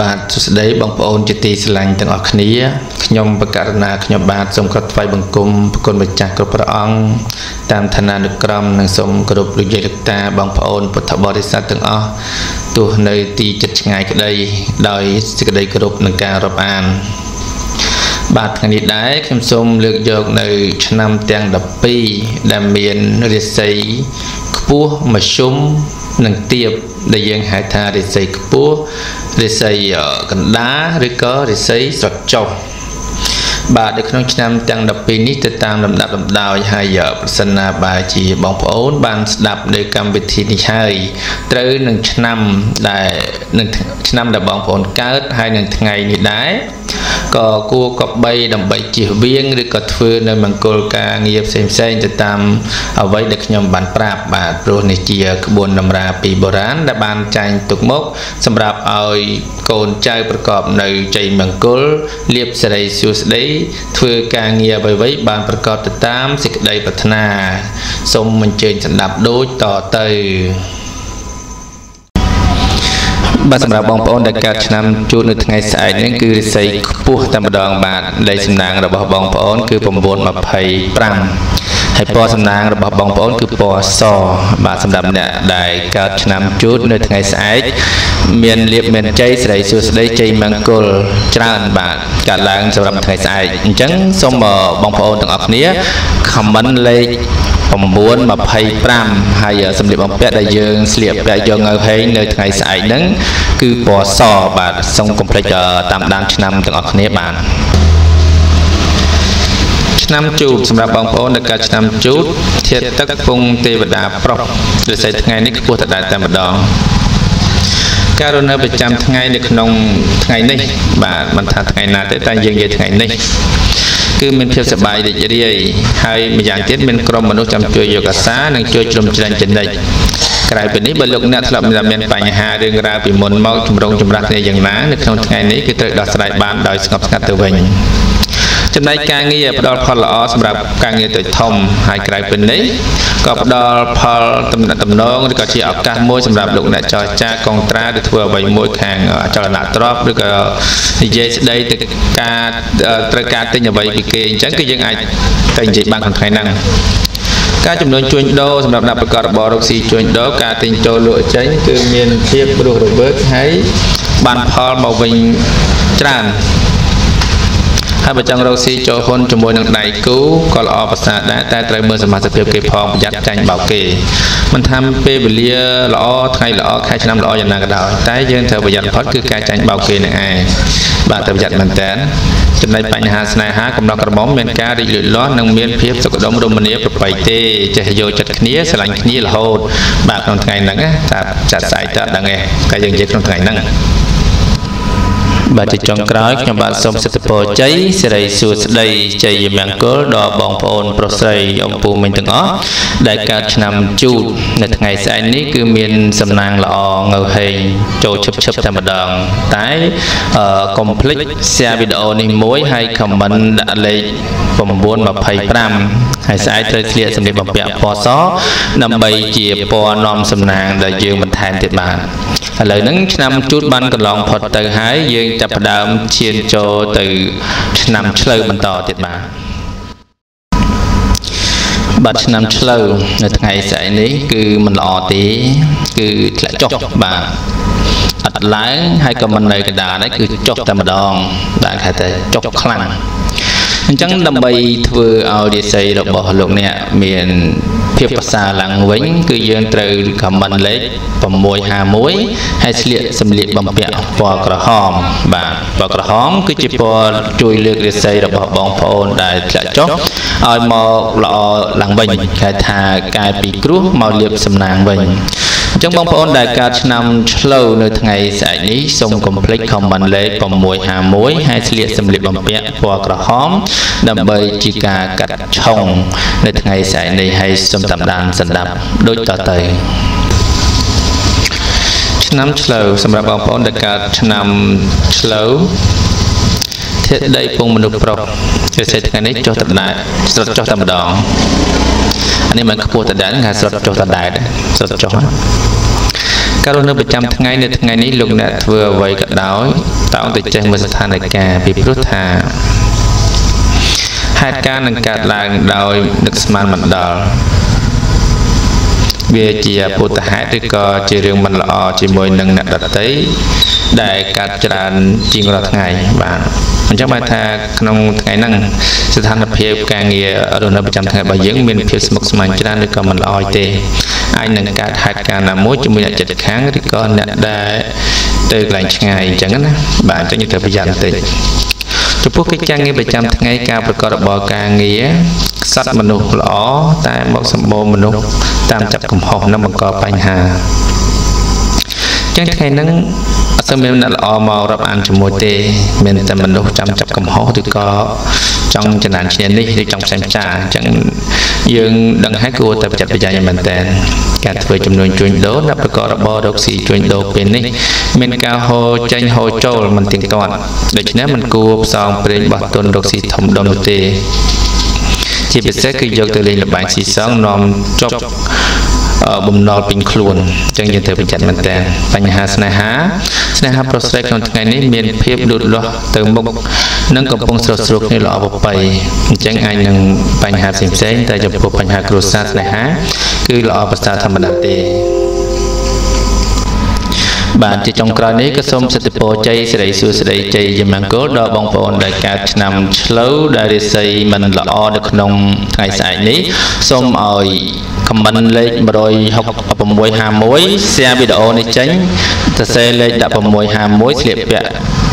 បាទសួស្តីបងប្អូនជាទីស្រឡាញ់ទាំងអស់គ្នាខ្ញុំបកករណាខ្ញុំបាទសូមគោរពថ្វាយបង្គំប្រគុណម្ចាស់គ្រប់ព្រះអង្គតាមឋានានុក្រមនិងសូមគោរពលោកយាយលោកតាបងប្អូនពុទ្ធបរិស័ទទាំងអស់ទោះនៅទីជិតឆ្ងាយក្តីដោយសេចក្តីគោរពនិងការរាប់អានបាទថ្ងៃនេះដែរខ្ញុំសូមលើកយកនៅឆ្នាំទាំង12ដែលមានរាសីខ្ពស់មធ្យមនិងទាបដែលយើងហៅថារាសីខ្ពស់រាសីកណ្ដាលឬក៏រាសីស្រកចុះបាទនៅក្នុងឆ្នាំទាំង12នេះទៅតាមលំដាប់លំដោយហើយប្រសិនណាបើជាបងប្អូនបានស្ដាប់នៅកម្មវិធីនេះហើយត្រូវនឹងឆ្នាំដែលបងប្អូនកើតហើយនឹងថ្ងៃនេះដែរក៏គួរកបីដើម្បីជៀសវាងឬក៏ធ្វើនៅមង្គលការងារផ្សេងទៅតាមអ្វីដែលខ្ញុំបានប្រាប់បាទព្រោះនេះជាក្បួនតម្រាពីបុរាណដែលបានចែងទុកមកសម្រាប់ឲ្យកូនចៅប្រកបនៅជ័យមង្គលលាភសិរីសួស្តីធ្វើការងារអ្វីៗបានប្រកបទៅតាមសេចក្តីប្រាថ្នាសូមអញ្ជើញស្ដាប់ដូចតទៅបាទសម្រាប់បងប្អូនដែលកើតឆ្នាំជួននៅថ្ងៃស្អែកនេះគឺរាសីខ្ពស់តែម្ដងបាទលេខសំណាងរបស់បងប្អូនគឺ925ហើយពណ៌សំណាងរបស់បងប្អូនគឺពណ៌សបាទសម្រាប់អ្នកដែលកើតឆ្នាំជួននៅថ្ងៃស្អែកមានលាភមានជ័យសិរីសួស្តីជ័យមង្គលច្រើនបាទកើតឡើងសម្រាប់ថ្ងៃស្អែកអញ្ចឹងសូមបងប្អូនទាំងអស់គ្នា comment លេខ925ហើយសម្លៀកបំពាក់ដែលយើងស្លៀកពាក់យកនៅហេងនៅថ្ងៃស្អែកហ្នឹងគឺពណ៌សបាទសូមកុំភ្លេចតាមដានឆ្នាំទាំងអស់គ្នាបាទឆ្នាំជូតសម្រាប់បងប្អូនដែលកើតឆ្នាំជូតធាតុទឹកពងទេវតាប្រុសរាសីថ្ងៃនេះខ្ពស់តែម្ដងការរស់នៅប្រចាំថ្ងៃនៅក្នុងថ្ងៃនេះបាទមិនថាថ្ងៃណាទេតែយើងនិយាយថ្ងៃនេះគឺមានភាពសប្បាយរីករាយហើយម្យ៉ាងទៀតមានក្រុមមនុស្សចាំជួយយកអាសានិងជួយជ្រោមជ្រែងចំណិចក្រៅពីនេះបើលោកអ្នកធ្លាប់មានបញ្ហារឿងរ៉ាវពីមុនមកចម្រូងចម្រាសគ្នាយ៉ាងណានៅក្នុងថ្ងៃនេះគឺត្រូវដោះស្រាយបានដោយស្ងប់ស្ងាត់ទៅវិញចំណែកការងារផ្ដល់ផលល្អសម្រាប់ការងារតូចធំហើយក្រៅពីនេះក៏ផ្ដល់ផលទំនាក់ទំនងឬក៏ជាឱកាសមួយសម្រាប់លោកអ្នកចរចាកងត្រាឬធ្វើអ្វីមួយខាងអចលនទ្រព្យឬក៏និយាយស្ដីទៅការត្រូវការទិញអ្វីពីគេអញ្ចឹងគឺយើងអាចទៅនិយាយបានក្នុងថ្ងៃហ្នឹងការចំនួនជួញដូរសម្រាប់អ្នកប្រកបរបររកស៊ីជួញដូរការទិញចូលលក់ចេញគឺមានភាពរស់រវើកហើយបានផលមកវិញច្រើនហើយបើចង់រកស៊ីចូលហ៊ុនជាមួយនឹងដៃគូក៏ល្អប្រសើរដែរតែត្រូវមើលសមាជិកគេផងប្រយ័ត្នចាញ់បោកគេមិនថាពេលវេលាល្អថ្ងៃល្អខែឆ្នាំល្អយ៉ាងណាក៏ដោយតែយើងត្រូវប្រយ័ត្នបំផុតគឺការចាញ់បោកគេនឹងឯងបាទត្រូវប្រយ័ត្នមែនតើចំណែកបញ្ហាស្នេហាកំណត់ក្រមុំមានការរីកលូតលាស់និងមានភាពសុខដុមរមនាប្រពៃទេចេះយកចិត្តគ្នាស្រឡាញ់គ្នារហូតបាទក្នុងថ្ងៃហ្នឹងតែចាត់ស្អែកតើដឹងទេតែយើងនិយាយក្នុងថ្ងៃហ្នឹងបាទជាចុងក្រោយខ្ញុំបាទសូមសិទ្ធិពរជ័យសិរីសួស្តីជ័យមង្គលដល់បងប្អូនប្រុសស្រីអំពូមិញទាំងអស់ដែលកើតឆ្នាំជូតនៅថ្ងៃស្អែកនេះគឺមានសំណាងល្អងើហេងចូលឈឹបតែម្ដងតែកុំភ្លេច share វីដេអូនេះមួយហើយ comment ដាក់លេខ925ហើយស្អែកត្រូវស្លៀកសម្លៀកបំពាក់ពណ៌សដើម្បីជាពណ៌នាំសំណាងដែលយើងបន្ថែមទៀតបាទឥឡូវហ្នឹងឆ្នាំជូតបានកន្លងផុតទៅហើយយើងចាប់ផ្ដើមឈានចូលទៅឆ្នាំឆ្លូវបន្តទៀតបាទឆ្នាំឆ្លូវនៅថ្ងៃស្អែកនេះគឺមិនល្អទេគឺធ្លាក់ចុះបាទអត់ឡើងហើយក៏មិននៅកណ្ដាលដែរគឺចុះតែម្ដងបាទគេថាចុះខ្លាំងអញ្ចឹងដើម្បីធ្វើឲ្យរាសីរបស់លោកអ្នកមានភាពប្រសើរឡើងវិញគឺយើងត្រូវ comment លេខ651ហើយស្លៀកសម្លៀកបំពាក់ពណ៌ក្រហមបាទពណ៌ក្រហមគឺជាពណ៌ជួយលើករាសីរបស់បងប្អូនដែលធ្លាក់ចុះឲ្យមកល្អឡើងវិញគេថាកែពីគ្រោះមកលាភសំណាងវិញអញ្ចឹងបងប្អូនដែលកើតឆ្នាំឆ្លូវនៅថ្ងៃស្អែកនេះសូមកុំភ្លេច comment លេខ651ហើយស្លៀកសម្លៀកបំពាក់ពណ៌ក្រហមដើម្បីជាការកាត់ឆុងនៅថ្ងៃស្អែកនេះហើយសូមតាមដានស្ដាប់ដូចតទៅឆ្នាំឆ្លូវសម្រាប់បងប្អូនដែលកើតឆ្នាំឆ្លូវធាតុដីពងមនុស្សប្រុសជាសេចថ្ងៃនេះចុះតដែរស្រត់ចុះតែម្ដងអានេះមិនខ្ពស់តដែរគេស្រត់ចុះតដែរស្រត់ចុះ ការរស់នៅប្រចាំថ្ងៃនៅថ្ងៃនេះលោកអ្នកធ្វើអ្វីក៏ដោយតើទៅចេះមើលស្ថានភាពពីព្រោះថាហេតុការណ៍នឹងកើតឡើងដោយនឹកស្មានមិនដល់វាជាពុទ្ធហេតុឬក៏ជារឿងមិនល្អជាមួយនឹងអ្នកដទៃដែលកើតច្រើនជាងរាល់ថ្ងៃបាទអញ្ចឹងបានថាក្នុងថ្ងៃហ្នឹងស្ថានភាពការងាររស់នៅប្រចាំថ្ងៃរបស់យើងមានភាពស្មុគស្មាញច្រើនឬក៏មិនល្អទេអាចនឹងកើតហេតុការណ៍ណាមួយជាមួយអ្នកជិតខាងឬក៏អ្នកដែលទៅកន្លែងឆ្ងាយអញ្ចឹងណាបាទអញ្ចឹងយើងត្រូវប្រយ័ត្នបន្តិចចំពោះកិច្ចការងារប្រចាំថ្ងៃការប្រកបរបរការងារខ្សត់មនុស្សល្អតែមកសម្បូរមនុស្សតាមចាប់កំហុសនិងបង្កបញ្ហាចឹងថ្ងៃហ្នឹងអត់សូវមានអ្នកល្អមករាប់អានជាមួយទេមានតែមនុស្សចាំចាប់កំហុសឬក៏ចង់ចំណានឈ្នានេះឬចង់ផ្សេងផ្សាអញ្ចឹងយើងដឹងហើយគួរតែប្រយ័ត្នប្រយែងមែនតើការធ្វើចំនួនជួញដូរអ្នកប្រកបរបររកស៊ីជួញដូរពេលនេះមានការហូរចេញហូរចូលមិនទៀងទាត់ដូច្នេះមិនគួរផ្សងព្រេងបោះទុនរកស៊ីធំដុំនោះទេជាពិសេសគឺយកទៅលេងល្បែងស៊ីសងនាំចប់បំណុលពេញខ្លួនអញ្ចឹងយើងត្រូវប្រយ័ត្នមែនតើបញ្ហាស្នេហាប្រុសស្រីក្នុងថ្ងៃនេះមានភាពលូតលាស់ទៅមុខនិងកំពុងស្រស់ស្រួលគ្នាល្អប្រពៃអញ្ចឹងអាចនឹងបញ្ហាផ្សេងតែចំពោះបញ្ហាគ្រួសារស្នេហាគឺល្អប្រសើរធម្មតាទេបាទជាចុងក្រោយនេះក៏សូមសិទ្ធិពរជ័យសិរីសួស្តីជ័យមង្គលដល់បងប្អូនដែលកើតឆ្នាំឆ្លូវដែលរាសីមិនល្អនៅក្នុងថ្ងៃស្អែកនេះសូមឲ្យខមមិនលេខ16651 share វីដេអូនេះចេញសរសេរលេខ1651ស្លៀកពាក់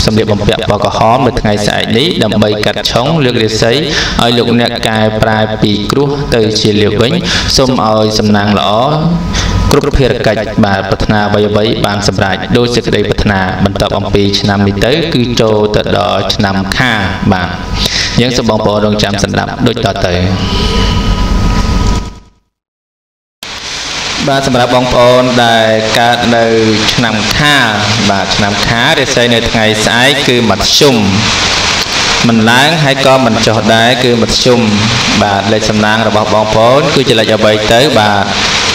សម្លៀកបំពាក់ពណ៌ក្រហមនៅថ្ងៃស្អែកនេះដើម្បីកាត់ឆុងលើករាសីឲ្យលោកអ្នកកែប្រែពីគ្រោះទៅជាលាភវិញសូមឲ្យសំណាងល្អគ្រប់ភារកិច្ចបាទប្រាថ្នាអ្វីបានសម្រេចដោយសេចក្តីប្រាថ្នាបន្តអំពីឆ្នាំនេះទៅគឺចូលទៅដល់ឆ្នាំខាបាទយើងសូមបងប្អូនរងចាំស្ដាប់ដូចតទៅបាទសម្រាប់បងប្អូនដែលកើតនៅឆ្នាំខាបាទឆ្នាំខារាសីនៅថ្ងៃស្អែកគឺមធ្យមមិនឡើងហើយក៏មិនចុះដែរគឺមធ្យមបាទលេខសំណាងរបស់បងប្អូនគឺជាលេខអ្វីទៅបាទ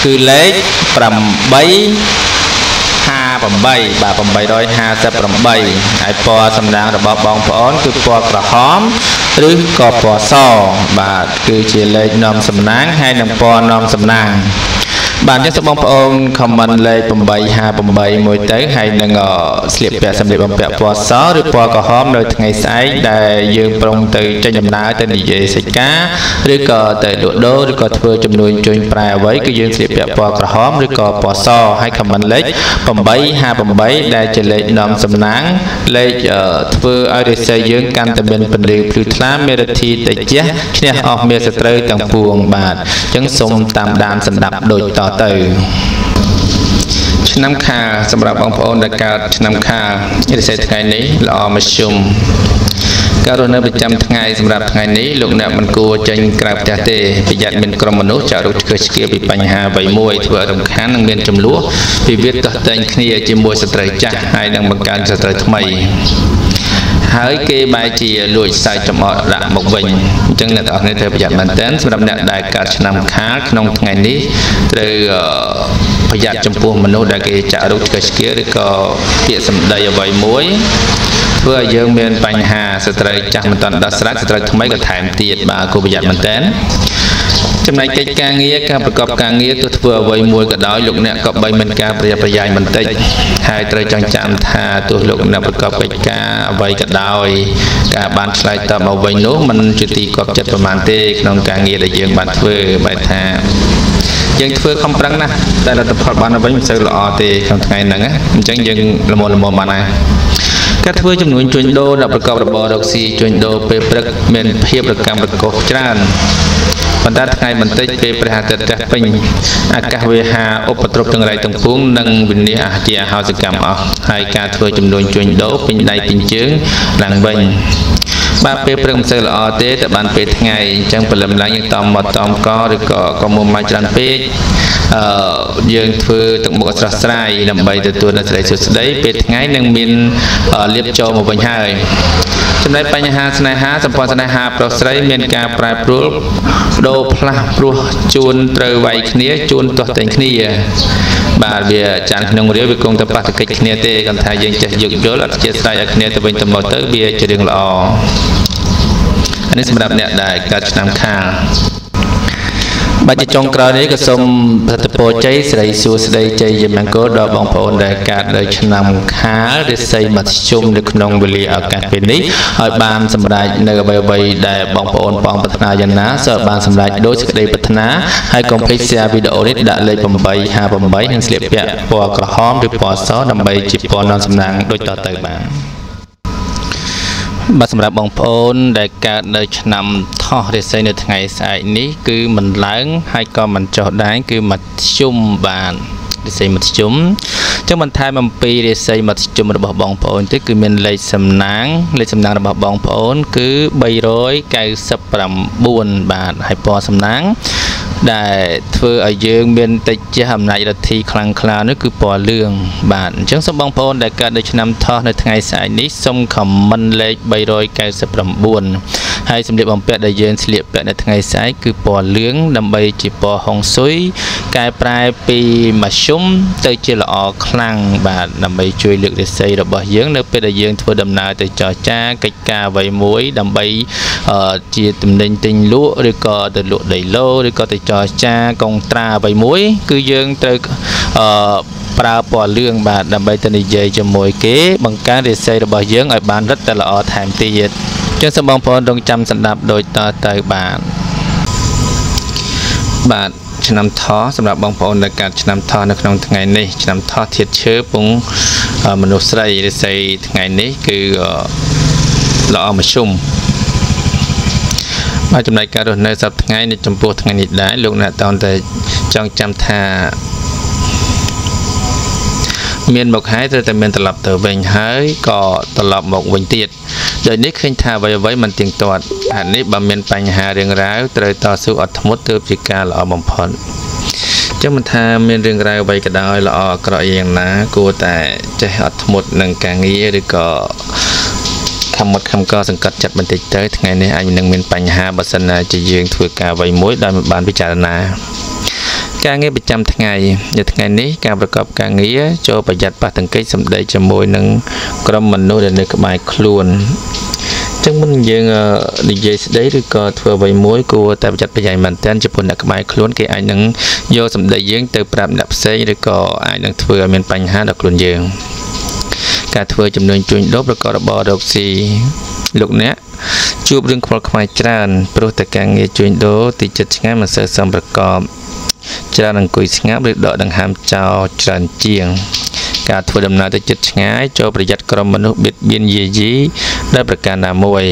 គឺលេខ858បាទ858ហើយពណ៌សំណាងរបស់បងប្អូនគឺពណ៌ក្រហមឬក៏ពណ៌សបាទគឺជាលេខនាំសំណាងហើយនិងពណ៌នាំសំណាងបាទចឹងសូមបងប្អូនខមមិនលេខ858មួយទៅហើយនឹងស្លៀកពាក់សម្លៀកបំពាក់ពណ៌សឬពណ៌ក្រហមនៅថ្ងៃស្អែកដែលយើងប្រុងទៅចេញដំណើរទៅនិយាយសិកាឬក៏ទៅលក់ដូរឬក៏ធ្វើចំនួនជួញប្រែអ្វីគឺយើងស្លៀកពាក់ពណ៌ក្រហមឬក៏ពណ៌សហើយខមមិនលេខ858ដែលជាលេខនាំសំណាងលេខធ្វើឲ្យរាសីយើងកាន់តែមានពន្លឺភ្លឺថ្លាមេរធីតិចឈ្នះអស់មេសត្រូវទាំងពួងបាទចឹងសូមតាមដានស្ដាប់ដូចតទៅឆ្នាំខាលសម្រាប់បងប្អូនដែលកើតឆ្នាំខាលរាសីថ្ងៃនេះល្អមធ្យមការរស់នៅប្រចាំថ្ងៃសម្រាប់ថ្ងៃនេះលោកអ្នកមិនគួរចេញក្រៅផ្ទះទេប្រយ័ត្នមានក្រុមមនុស្សចាក់រុកឆ្កឹះឆ្កៀពីបញ្ហាអ្វីមួយធ្វើឲ្យរំខាននិងមានចំនួនវិវាទទាស់តែងគ្នាជាមួយស្ត្រីចាស់ហើយនឹងបង្កើនស្ត្រីថ្មីហើយគេបែរជាលួចសាយចំអកដាក់មកវិញអញ្ចឹងអ្នកទាំងអស់គ្នាត្រូវប្រយ័ត្នមែនទែនសម្រាប់អ្នកដែលកើតឆ្នាំខាលក្នុងថ្ងៃនេះត្រូវប្រយ័ត្នចំពោះមនុស្សដែលគេចាក់រុកឆ្កឹះឆ្កៀឬក៏ពាក្យសម្ដីអ្វីមួយធ្វើឲ្យយើងមានបញ្ហាស្ត្រីចាស់មិនទាន់ដោះស្រាយស្ត្រីថ្មីក៏ថែមទៀតបាទគួរប្រយ័ត្នមែនទែនចំណែកកិច្ចការងារការប្រកបការងារទោះធ្វើអ្វីមួយក៏ដោយលោកអ្នកក៏បីមានការប្រយ័ត្នប្រយែងបន្តិចហើយត្រូវចងចាំថាទោះលោកអ្នកប្រកបកិច្ចការអ្វីក៏ដោយការបានឆ្លើយតបមកវិញនោះមិនជាទីគាប់ចិត្តប្រមាណទេក្នុងការងារដែលយើងបានធ្វើបែរថាយើងធ្វើខំប្រឹងណាស់តែលទ្ធផលបានវិញមិនសូវល្អទេក្នុងថ្ងៃហ្នឹងអញ្ចឹងយើងល្មមបានហើយការធ្វើចំនួនជួញដូរអ្នកប្រកបរបររកស៊ីជួញដូរពេលព្រឹកមានភាពរកម្មរកុសច្រើនប៉ុន្តែថ្ងៃបន្តិចពេលព្រះអាទិត្យពេញអាកាសវាហាឧបទ្រពទាំងរៃទាំងពួងនិងវិនិច្ឆ័យជាអហោសកម្មអស់ហើយការធ្វើចំនួនជួញដូរពេញដៃពេញជើងឡើងវិញបាទពេលព្រឹកមិនសូវល្អទេតែបានពេលថ្ងៃអញ្ចឹងព្រលឹមឡើងយើងតំមកតំកឬក៏មុំមកច្រើនពេកយើងធ្វើទឹកមុខស្រស់ស្រាយដើម្បីទទួលនូវសេចក្តីសុខស្តីពេលថ្ងៃនឹងមានលៀបចូលមកវិញហើយ ចំណែកបញ្ហាស្នេហាសម្ព័ន្ធស្នេហាប្រុសស្រីមានការប្រែប្រួលដូរផ្លាស់ព្រោះជួនត្រូវវាយគ្នាជួនទាស់តែងគ្នាបាទវាចានក្នុងរាវវាគង់តែប៉ះទង្គិចគ្នាទេគាត់ថាយើងចេះយោគយល់អត់ជាស្រ័យឲ្យគ្នាទៅវិញទៅមកទៅវាជារឿងល្អអានេះសម្រាប់អ្នកដែលកើតឆ្នាំខាលបាទជាចុងក្រោយនេះក៏សូមប្រតិពរជ័យសិរីសួស្តីជ័យយមង្គលដល់បងប្អូនដែលកើតនៅឆ្នាំខាលរិស័យមធ្យមនៅក្នុងវេលាឱកាសពេលនេះឲ្យបានសម្រេចនៅអ្វីៗដែលបងប្អូនបងប្រាថ្នាយ៉ាងណាសូមបានសម្រេចដោយសេចក្តីប្រាថ្នាហើយកុំភ្លេច share វីដេអូនេះដាក់លេខ858និងស្លៀកពាក់ពណ៌ក្រហមឬពណ៌សដើម្បីជាពណ៌នាំសំណាងដូចតទៅបានបាទសម្រាប់បងប្អូនដែលកើតនៅឆ្នាំថោះរាសីនៅថ្ងៃស្អែកនេះគឺមិនឡើងហើយក៏មិនចុះដែរគឺមធ្យមបានរាសីមធ្យមចឹងបន្ថែមអំពីរាសីមធ្យមរបស់បងប្អូនទៀតគឺមានលេខសំណាងរបស់បងប្អូនគឺ399បាទហើយពណ៌សំណាងដែលធ្វើឲ្យយើងមានតិចជាអំណាចរដ្ឋីខ្លាំងក្លានោះគឺពណ៌លឿងបាទអញ្ចឹងសូមបងប្អូនដែលកើតនៅឆ្នាំថោះនៅថ្ងៃស្អែកនេះសូមខមមិនលេខ399ហើយសម្លៀកបំពាក់ដែលយើងស្លៀកពាក់នៅថ្ងៃស្អែកគឺពណ៌លឿងដើម្បីជាពណ៌ហុងស៊ុយកែប្រែពីមធ្យមទៅជាល្អខ្លាំងបាទដើម្បីជួយលើករាសីរបស់យើងនៅពេលដែលយើងធ្វើដំណើរទៅចរចាកិច្ចការអ្វីមួយដើម្បីជាទំនិញទិញលក់ឬក៏ទៅលក់ដីឡូឬក៏ទៅចរចាកុងត្រាអ្វីមួយគឺយើងត្រូវប្រើពណ៌លឿងបាទដើម្បីទៅនិយាយជាមួយគេបង្កើនរាសីរបស់យើងឲ្យបានរឹតតែល្អថែមទៀតចឹងសូមបងប្អូនរងចាំស្ដាប់ដូចតទៅបាទឆ្នាំថោះសម្រាប់បងប្អូនដែលកើតឆ្នាំថោះនៅក្នុងថ្ងៃនេះឆ្នាំថោះធាតុឈើពងមនុស្សស្រីរាសីថ្ងៃនេះគឺល្អមធ្យមបាទចំណែកការរស់នៅសប្តាហ៍ថ្ងៃនេះចំពោះថ្ងៃនេះដែរលោកអ្នកតើតែចង់ចាំថាមានមកហើយត្រូវតែមានត្រឡប់ទៅវិញហើយក៏ត្រឡប់មកវិញទៀតដោយនេះឃើញថាអ្វីៗមិនទៀងទាត់អានេះបើមានបញ្ហារឿងរ៉ាវត្រូវតស៊ូអត់ធ្មត់ទើបជាការល្អបំផុតចឹងមិនថាមានរឿងរ៉ាវអ្វីក៏ដោយល្អអាក្រក់យ៉ាងណាគួរតែចេះអត់ធ្មត់នឹងការងារឬក៏ខំមុតខំកសង្កត់ចិត្តបន្តិចទៅថ្ងៃនេះអាចនឹងមានបញ្ហាបើសិនណាជាយើងធ្វើការអ្វីមួយដោយមិនបានពិចារណាការងារប្រចាំថ្ងៃនៅថ្ងៃនេះការប្រកបការងារចូលប្រយ័ត្នប៉ះទង្គិចសម្ដីជាមួយនឹងក្រុមមនុស្សដែលនៅក្បែរខ្លួនចឹងមុនយើងនិយាយស្ដីឬក៏ធ្វើអ្វីមួយគួរតែប្រយ័ត្នប្រយែងមែនទែនចំពោះអ្នកក្បែរខ្លួនគេអាចនឹងយកសម្ដីយើងទៅប្រាប់អ្នកផ្សេងឬក៏អាចនឹងធ្វើឲ្យមានបញ្ហាដល់ខ្លួនយើងការធ្វើចំនួនជួញដូរប្រកបរបររកស៊ីលោកអ្នកជួបរឿងខ្វល់ខ្វាយច្រើនព្រោះតែការងារជួញដូរទីចិត្តឆ្ងាយមិនសូវសមប្រកបច្រើនអង្គុយស្ងាត់ឬដកដង្ហើមចោលច្រើនជាងការធ្វើដំណើរទៅជិតឆ្ងាយចូលប្រយ័ត្នក្រុមមនុស្សបៀតបៀនយាយីដោយប្រការណាមួយ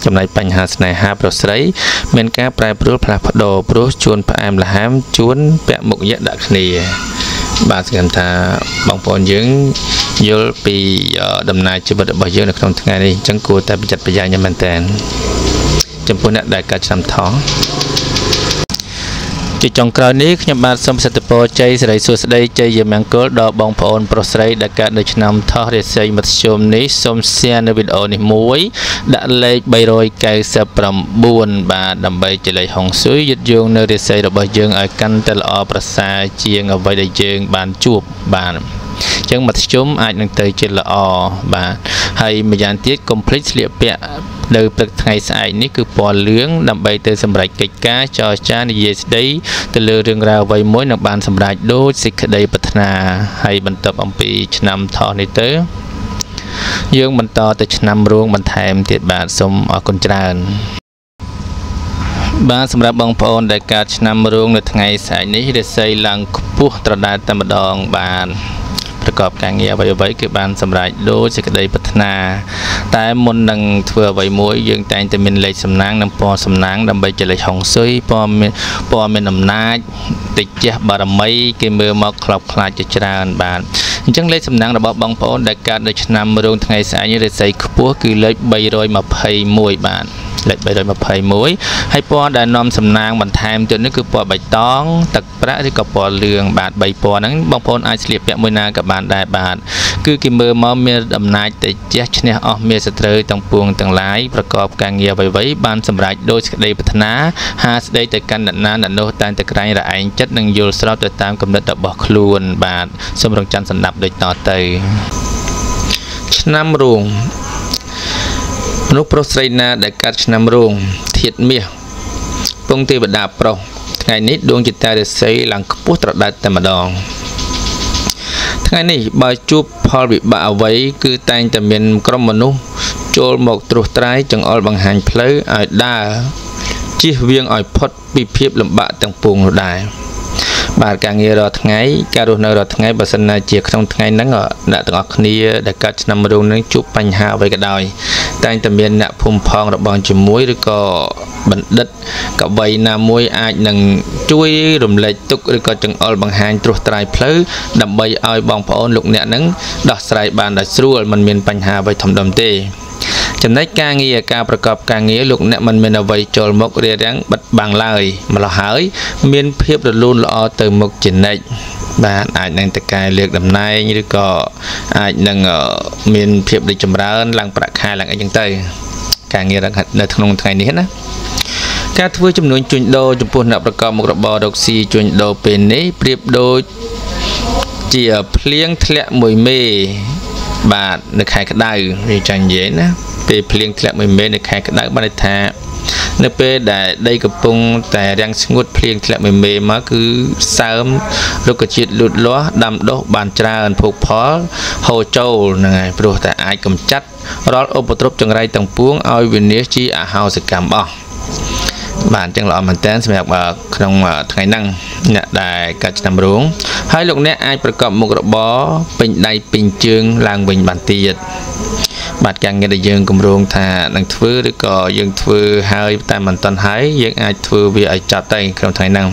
ចំណែកបញ្ហាស្នេហាប្រុសស្រីមានការប្រែប្រួលផ្លាស់ប្ដូរព្រោះជួនផ្អែមល្ហែមជួនពាក់មុខយៈដាក់គ្នាបាទស្គាល់ថាបងប្អូនយើងយល់ពីដំណើរជីវិតរបស់យើងនៅក្នុងថ្ងៃនេះអញ្ចឹងគួរតែប្រយ័ត្នប្រយែងមែនតើចំពោះអ្នកដែលកើតឆ្នាំថោះជាចុងក្រោយនេះខ្ញុំបាទសូមប្រសិទ្ធពរជ័យសិរីសួស្តីជ័យមង្គលដល់បងប្អូនប្រុសស្រីដែលកើតនៅឆ្នាំថោះរាសីមធ្យមនេះសូម share នៅវីដេអូនេះមួយដាក់លេខ399បាទដើម្បីជាលេខហុងស៊ុយយឹតយោងនៅរាសីរបស់យើងឲ្យកាន់តែល្អប្រសើរជាងអ្វីដែលយើងបានជួបបាទអញ្ចឹងមធ្យមអាចនឹងទៅជាល្អបាទហើយម្យ៉ាងទៀតកុំភ្លេចស្លៀកពាក់នៅព្រឹកថ្ងៃស្អែកនេះគឺពណ៌លឿងដើម្បីទៅសម្រេចកិច្ចការចរចានិយាយស្ដីទៅលើរឿងរ៉ាវអ្វីមួយនឹងបានសម្រេចដូចសេចក្តីប្រាថ្នាហើយបន្ទាប់អំពីឆ្នាំថោះនេះទៅយើងបន្តទៅឆ្នាំរោងបន្ថែមទៀតបាទសូមអរគុណច្រើនបាទសម្រាប់បងប្អូនដែលកើតឆ្នាំរោងនៅថ្ងៃស្អែកនេះរាសីឡើងខ្ពស់ត្រដែតតែម្ដងបាទប្រកបការងារអ្វីៗគឺបានសម្រេចដូចសេចក្តីប្រាថ្នាតែមុននឹងធ្វើអ្វីមួយយើងតែងតែមានលេខសំណាងនិងពណ៌សំណាងដើម្បីជាលេខហុងស៊ុយពណ៌មានអំណាចតិចជះបារមីគេមើលមកខ្លោបខ្លាចជាច្រើនបាទអញ្ចឹងលេខសំណាងរបស់បងប្អូនដែលកើតនៅឆ្នាំរោងថ្ងៃស្អែកនេះរាសីខ្ពស់គឺលេខ321បាទ លេខ321ហើយពណ៌ដែលនាំសំណាងបន្ថែមទៀតនេះគឺពណ៌បៃតងទឹកប្រាក់ឬក៏ពណ៌លឿងបាទ3ពណ៌ហ្នឹងបងប្អូនអាចស្លៀកពាក់មួយណាក៏បានដែរបាទគឺគេមើលមកមានអំណាចទៅជះឈ្នះអស់មានសត្រូវទាំងពួងទាំងឡាយប្រកបការងារអ្វីៗបានសម្រេចដោយសេចក្តីប្រាថ្នាហាស្ដីទៅកាន់អ្នកណាអ្នកនោះតែងតែក្រែងរឯងចិត្តនិងយល់ស្របទៅតាមគំនិតរបស់ខ្លួនបាទសូមរងចាំស្ដាប់ដូចតទៅឆ្នាំរោងមនុស្សប្រុសស្រីណាដែលកើតឆ្នាំរោងធាតុមាសពងទេវតាប្រុសថ្ងៃនេះដួងចិត្តរិស័យឡើងខ្ពស់ត្រដែតតែម្ដងថ្ងៃនេះបើជួបផលវិបាកអ្វីគឺតែងតែមានក្រុមមនុស្សចូលមកត្រួសត្រាយចង្អុលបង្ហាញផ្លូវឲ្យដើរជៀសវាងឲ្យផុតពីភាពលំបាកទាំងពួងនោះដែរបាទការងាររាល់ថ្ងៃការរស់នៅរាល់ថ្ងៃបើសិនណាជាក្នុងថ្ងៃហ្នឹងអ្នកទាំងអស់គ្នាដែលកើតឆ្នាំរោងនឹងជួបបញ្ហាអ្វីក៏ដោយតែងតែមានអ្នកភូមិផងរបស់ជាមួយឬក៏បណ្ឌិតកវីណាមួយអាចនឹងជួយរំលែកទុក្ខឬក៏ចង្អុលបង្ហាញត្រួសត្រាយផ្លូវដើម្បីឲ្យបងប្អូនលោកអ្នកនឹងដោះស្រាយបានដោយស្រួលមិនមានបញ្ហាអ្វីធំដុំទេចំណែកការងារការប្រកបការងារលោកអ្នកមិនមានអ្វីចូលមករារាំងបិទបាំងឡើយម្ល៉េះហើយមានភាពរលូនល្អទៅមុខជានិច្ចបាទអាចនឹងតកែលើកតំណែងឬក៏អាចនឹងមានភាពរីកចម្រើនឡើងប្រាក់ខែឡើងអីចឹងទៅការងារនៅក្នុងថ្ងៃនេះណាការធ្វើចំនួនជួញដូរចំពោះអ្នកប្រកបមុខរបររកស៊ីជួញដូរពេលនេះប្រៀបដូចជាភ្លៀងធ្លាក់មួយមេបាទនៅខែក្តៅវាចាញ់និយាយណាពេលភ្លៀងធ្លាក់មួយមេនៅខែក្តៅបានន័យថានៅពេលដែលដីកំពុងតែរាំងស្ងួតភ្លៀងធ្លាក់មួយមេមកគឺសើមរុក្ខជាតិលូតលាស់ដាំដុះបានច្រើនភោគផលហូរចូលហ្នឹងហើយព្រោះតែអាចកម្ចាត់រាល់ឧបទ្រពចង្រៃទាំងពួងឲ្យវិនាសជាអហោសកម្មអស់បាទអញ្ចឹងល្អមែនតើសម្រាប់ក្នុងថ្ងៃហ្នឹងអ្នកដែលកើតឆ្នាំរោងហើយលោកអ្នកអាចប្រកបមុខរបរពេញដៃពេញជើងឡើងវិញបានទៀតបាទការងារដែលយើងគម្រោងថានឹងធ្វើឬក៏យើងធ្វើហើយតែមិនទាន់ហើយយើងអាចធ្វើវាឲ្យចប់ទៅក្នុងថ្ងៃហ្នឹង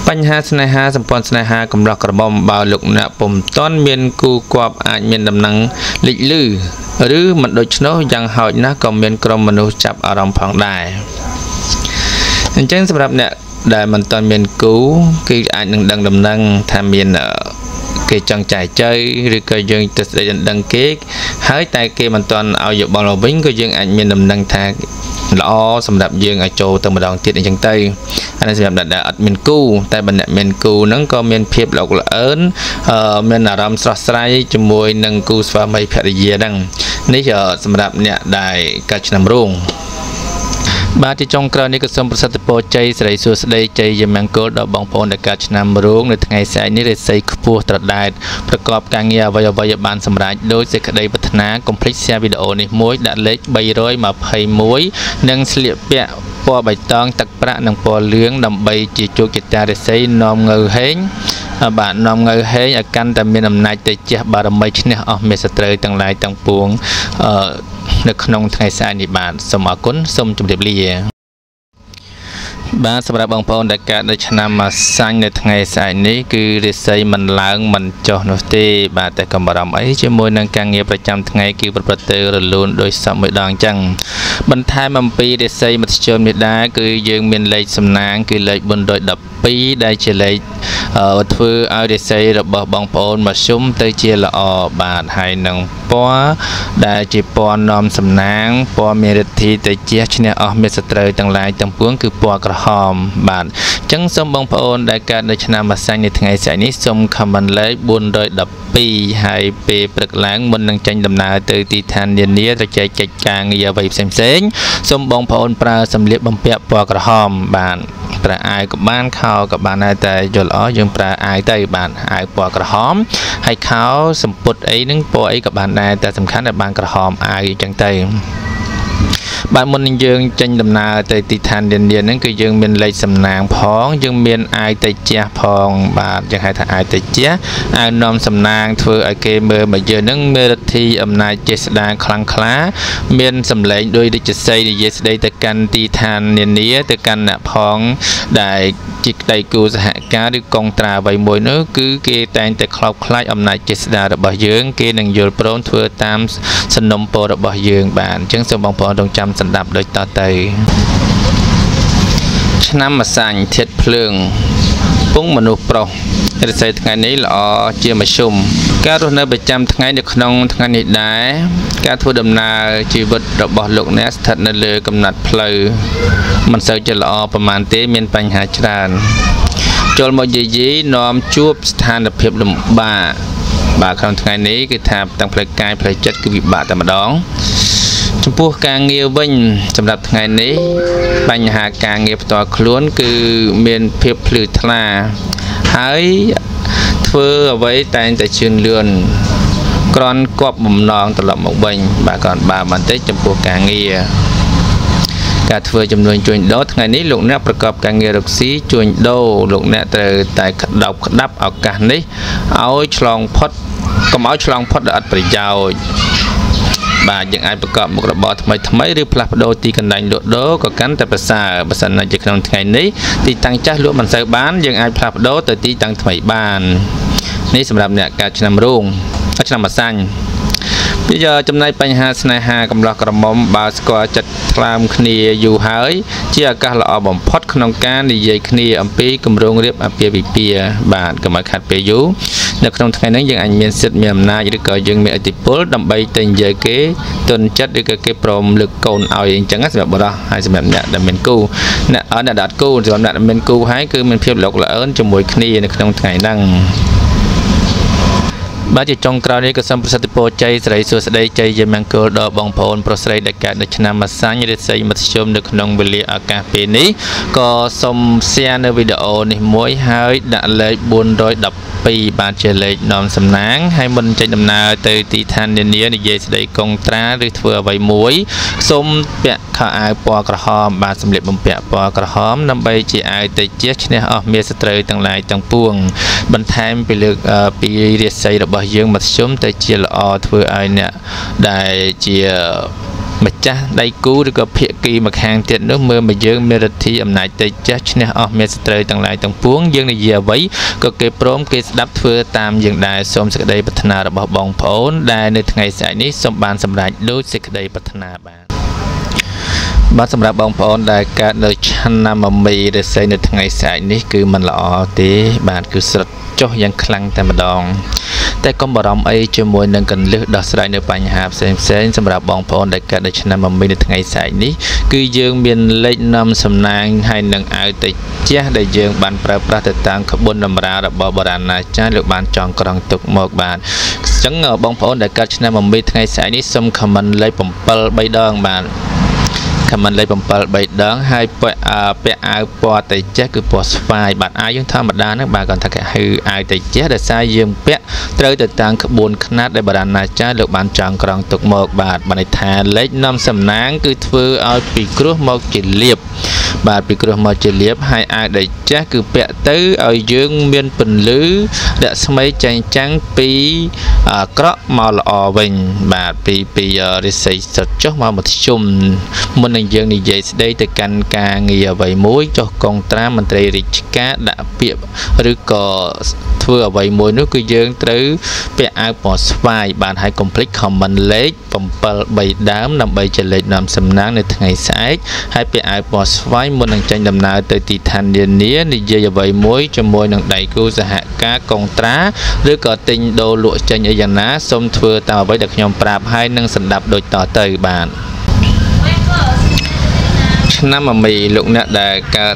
បញ្ហាស្នេហាសម្ព័ន្ធស្នេហាកំឡោះក្រមុំបើលោកអ្នកពុំទាន់មានគូគប់អាចមានដំណឹងលេចលឺឬមិនដូច្នោះយ៉ាងហោចណាស់ក៏មានក្រុមមនុស្សចាប់អារម្មណ៍ផងដែរអញ្ចឹងសម្រាប់អ្នកដែលមិនទាន់មានគូគឺអាចនឹងដឹងដំណឹងថាមានគេចង់ចែកចៃឬក៏យើងទៅស្ដីដណ្ដឹងគេហើយតែគេមិនទាន់ឲ្យយោបល់មកវិញក៏យើងអាចមានដំណឹងថាល្អសម្រាប់យើងឲ្យចូលទៅម្ដងទៀតអញ្ចឹងទៅអានេះសម្រាប់អ្នកដែលអត់មានគូតែបើអ្នកមានគូហ្នឹងក៏មានភាពល្អល្អើនមានអារម្មណ៍ស្រស់ស្រាយជាមួយនឹងគូស្វាមីភរិយាហ្នឹងនេះសម្រាប់អ្នកដែលកើតឆ្នាំរោងបាទទីចុងក្រោយនេះក៏សូមប្រសិទ្ធពរជ័យសិរីសួស្តីជ័យយមង្គលដល់បងប្អូនដែលកើតឆ្នាំរោងនៅថ្ងៃស្អែកនេះរាសីខ្ពស់ត្រដែតប្រកបការងារអ្វីៗឲ្យបានសម្រេចដោយសេចក្តីប្រាថ្នាកុំភ្លេច share វីដេអូនេះមួយដាក់លេខ321និងស្លៀកពាក់ពណ៌បៃតងទឹកប្រាក់និងពណ៌លឿងដើម្បីជាជោគជតារាសីនាំងើហេងបាទនាំងើហេងឲ្យកាន់តែមានអំណាចទៅជះបារមីឈ្នះអស់មេសត្រូវទាំងឡាយទាំងពួងនៅក្នុងថ្ងៃស្អែកនេះបាទសូមអរគុណសូមជម្រាបលាបាទសម្រាប់បងប្អូនដែលកើតនៅឆ្នាំម៉ាសាញ់នៅថ្ងៃស្អែកនេះគឺរាសីមិនឡើងមិនចុះនោះទេបាទតែកុំបារម្ភអីជាមួយនឹងការងារប្រចាំថ្ងៃគឺប្រព្រឹត្តទៅរលូនដោយសពមួយដងអញ្ចឹងបន្ថែមអំពីរាសីមធ្យមនេះដែរគឺយើងមានលេខសំណាងគឺលេខ412ដែលជាលេខធ្វើឲ្យរាសីរបស់បងប្អូនមធ្យមទៅជាល្អបាទហើយនឹងពណ៌ដែលជាពណ៌នាំសំណាងពណ៌មានរិទ្ធីទៅជះឈ្នះអស់មេសត្រូវទាំងឡាយទាំងពួងគឺពណ៌ក្រហមបាទអញ្ចឹងសូមបងប្អូនដែលកើតនៅឆ្នាំម៉ាសាញ់នៅថ្ងៃស្អែកនេះសូម comment លេខ412ហើយពេលព្រឹកឡើងមុននឹងចេញដំណើរទៅទីឋាននានាទៅចែកកិច្ចការងារអ្វីផ្សេងៗសូមបងប្អូនប្រើសម្លៀកបំពាក់ពណ៌ក្រហមបាទប្រើអាវក៏បានខោក៏បានដែរតែយល់ល្អយើងប្រើអាវទៅបាទអាវពណ៌ក្រហមហើយខោសម្ពុតអីហ្នឹងពណ៌អីក៏បានដែរតែសំខាន់តែបានក្រហមអាវអញ្ចឹងទៅបាទមុននឹងយើងចេញដំណើរទៅទីឋាននានាហ្នឹងគឺយើងមានលេខសំណាងផងយើងមានអាយតេជះផងបាទយើងហៅថាអាយតេជះអាវនាំសំណាងធ្វើឲ្យគេមើលមកយើងហ្នឹងមានរិទ្ធីអំណាចចេស្តាខ្លាំងក្លាមានសម្លេងដោយរាជសីនិយាយស្ដីទៅកាន់ទីឋាននានាទៅកាន់អ្នកផងដែលជាក្តីគូសហការឬកងត្រាអ្វីមួយនោះគឺគេតែងតែខ្លោបខ្លាចអំណាចចេស្តារបស់យើងគេនឹងយល់ព្រមធ្វើតាមសំណុំពររបស់យើងបាទអញ្ចឹងសូមបងប្អូនរងចាំស្ สันดับโดยต่อเตยน้ำมาสั่งเท็ดเพลิงปุ้งมนุษย์โปรจะใส่ทั้งนี้หล่อเจียมาชุมการรุ่นประจำทั้งนี้เด็กน้องทั้งนี้ได้การทูดำนาชีวิตระบบโลกเนสถัดนั่นเลยกำหนดเพลย์มันเสาจะหล่อประมาณเตมีนปัญหาจรานจนมายีน้อมจูบสถานเพียบลำบาคำทั้งนี้คือทำตั้งเพลย์กายเพลย์จัดคือวิบากแต่มาดองจำพวกการเงียบวิ่งสำหรับไงนี้ปัญหาการเงียบต่อคล้วนคือเมียนเพียบพลือทลาหายเพื่อไว้แต่ชื่นเลื่อนกรอนกบมุมนองตลอดหมกวิ่งบาก่อนบาบันเตจำพวกการเงียการเพื่อจำนวนจุนโดไงนี้ลูกเนื้อประกอบการเงียรักษีจุนโดลูกเนื้อแต่ดอกดับเอาการนี้เอาฉลองพดก็เอาฉลองพดอัดประยาวบาอย่างไอประกอบมุกระบอทำไมหรือพลับโดตีกันดังโดก็กันแต่ภาษาในจากขนมไทยนี้ตีตังจ้าล้วนมันใส่บ้านอย่างไอพลับโดแต่ตีตังทำไมบ้านนี่สำหรับเนี่ยการนำรุ่งการนำมาสั่งbây giờ trong nàyปัญหาสนาหากำลังกระหม่อมบาสกอจัดคลามคณีอยู่หายเชี่ยการละอบ่มพอดขนมการในใยคณีอัมพีกำรงเรียบอัมพีวิเปียบาทก็มาขัดเปยุในขนมไทยนั้นยังอันมีสิทธิ์มีอำนาจหรือก็ยังมีอธิปไตยดำใบเต็งใยเกตนจัดหรือก็เก็บปลอมหรือโกนเอาอย่างจังงั้นสำหรับบ่ให้สำหรับเนี่ยดำเป็นกู้เนี่ยเนี่ยดัดกู้สำหรับเนี่ยดำเป็นกู้ให้คือมันเพียบหลอกหลอนจมูกคณีในขนมไทยนั่งบ้านจิตจงกราวนี้ก็สัมปสัตโปใจใส่สุดใดใจยังมังกรดอกบองโพนโปรสไลด์ดักการดัชนามาสัญญาใส่มัธยมดึกนองเบลีอากาศปีนี้ก็สมเสียในวิดีโอนี้มวยหายดัดเลยบุญโดยดับปีบาดเจริญนอมสำนักให้มันใจดำนาเตยตีทันเนียในเยสได้กงตราหรือเถื่อใบมวยสมเปียข้าอายปอกระหอมบาดสำเร็จบำเปียปอกระหอมนำใบจีอายเตยเจี๊ยชเนี่ยออกเมียสเตยต่างหลายต่างปวงบรรทายไปเลือกปีเรียใส่ระบายยังมัธยมแต่เจียละอเถื่อไอเนี่ยได้เจียมาจ้าได้กู้หรือก็เพียกีมาแข่งเตียนnước mưaมาเยอะเมรทีอำนาจใจจ้าเนี่ยออกเมสเตอร์ต่างหลายต่างพวงยังในเยี่ยไว้ก็เก็บพร้อมเก็บดับเถื่อตามอย่างได้สมสกัดได้พัฒนาระบบบองโผล่ได้ในไงสายนี้สมบานสำหรับโดยสกัดได้พัฒนาบ้านสำหรับบองโผล่ได้การโดยชันนำมามีได้ใส่ในไงสายนี้คือมันละอตีบ้านคือสดจ่อยังคลังแต่มาดองแต่ก็บรมไอจมวยนั่งกันเลือกดอกสายในปัญหาเส้นสำหรับบองโผล่ได้การโดยชันนำมามีในไงสายนี้คือยังมีเล็กนำสำนักให้หนังเอาแต่เจ้าได้ยังบ้านประประต่างขบวนนำราระบบบราณาจ้าหรือบ้านจองกรองตกหมอกบ้านจังบองโผล่ได้การชันนำมามีไงสายนี้สมคำมันเลยผมเปิลใบดองบ้านคำมันเลยผมเปิดใบดังให้เปะอาปอแต่เจ้าคือปอสไฟบัดอายุธรรมดานักบางก่อนถ้าแค่ให้อาแต่เจ้าได้ใช้ยืมเปะเติร์ดต่างขบวนคณะได้บรรณาจ้าหรือบานจางกรองตกหมอกบาดบันทานเล็กนำสำนักคือเพื่อเอาปีกรุ๊ปหมอกจิเลียบบาดปีกรุ๊ปหมอกจิเลียบให้อาได้เจ้าคือเปะเติร์เอายืมเมียนเป็นลือเดสมัยจังจังปีกระมาลอวิงบาดปีได้ใส่สดจ่อมาหมดชุ่มมันยังในใจได้แต่การการเงียบใบมวยcho công tácมันตรีริชกาđãเปียบหรือก็เพื่อใบมวยนู้ก็ยังตรึเปียอาปอสไฟบานให้คอมพลีทคอมมันเล็กผมเปิดใบดำนำใบเจริญนำสำนักในทางสายให้เปียอาปอสไฟมันนังใจดำนาเตยตีทันเดียนนี้ในใจใบมวยจะมวยนังใดกูจะหากากองตราหรือก็ติงโดลวดใจอย่างนั้นสมเถื่อตามไว้ดักยมปราบให้นังสันดับโดยต่อเตยบานน้ำมันมีลูกเนี่ยได้การ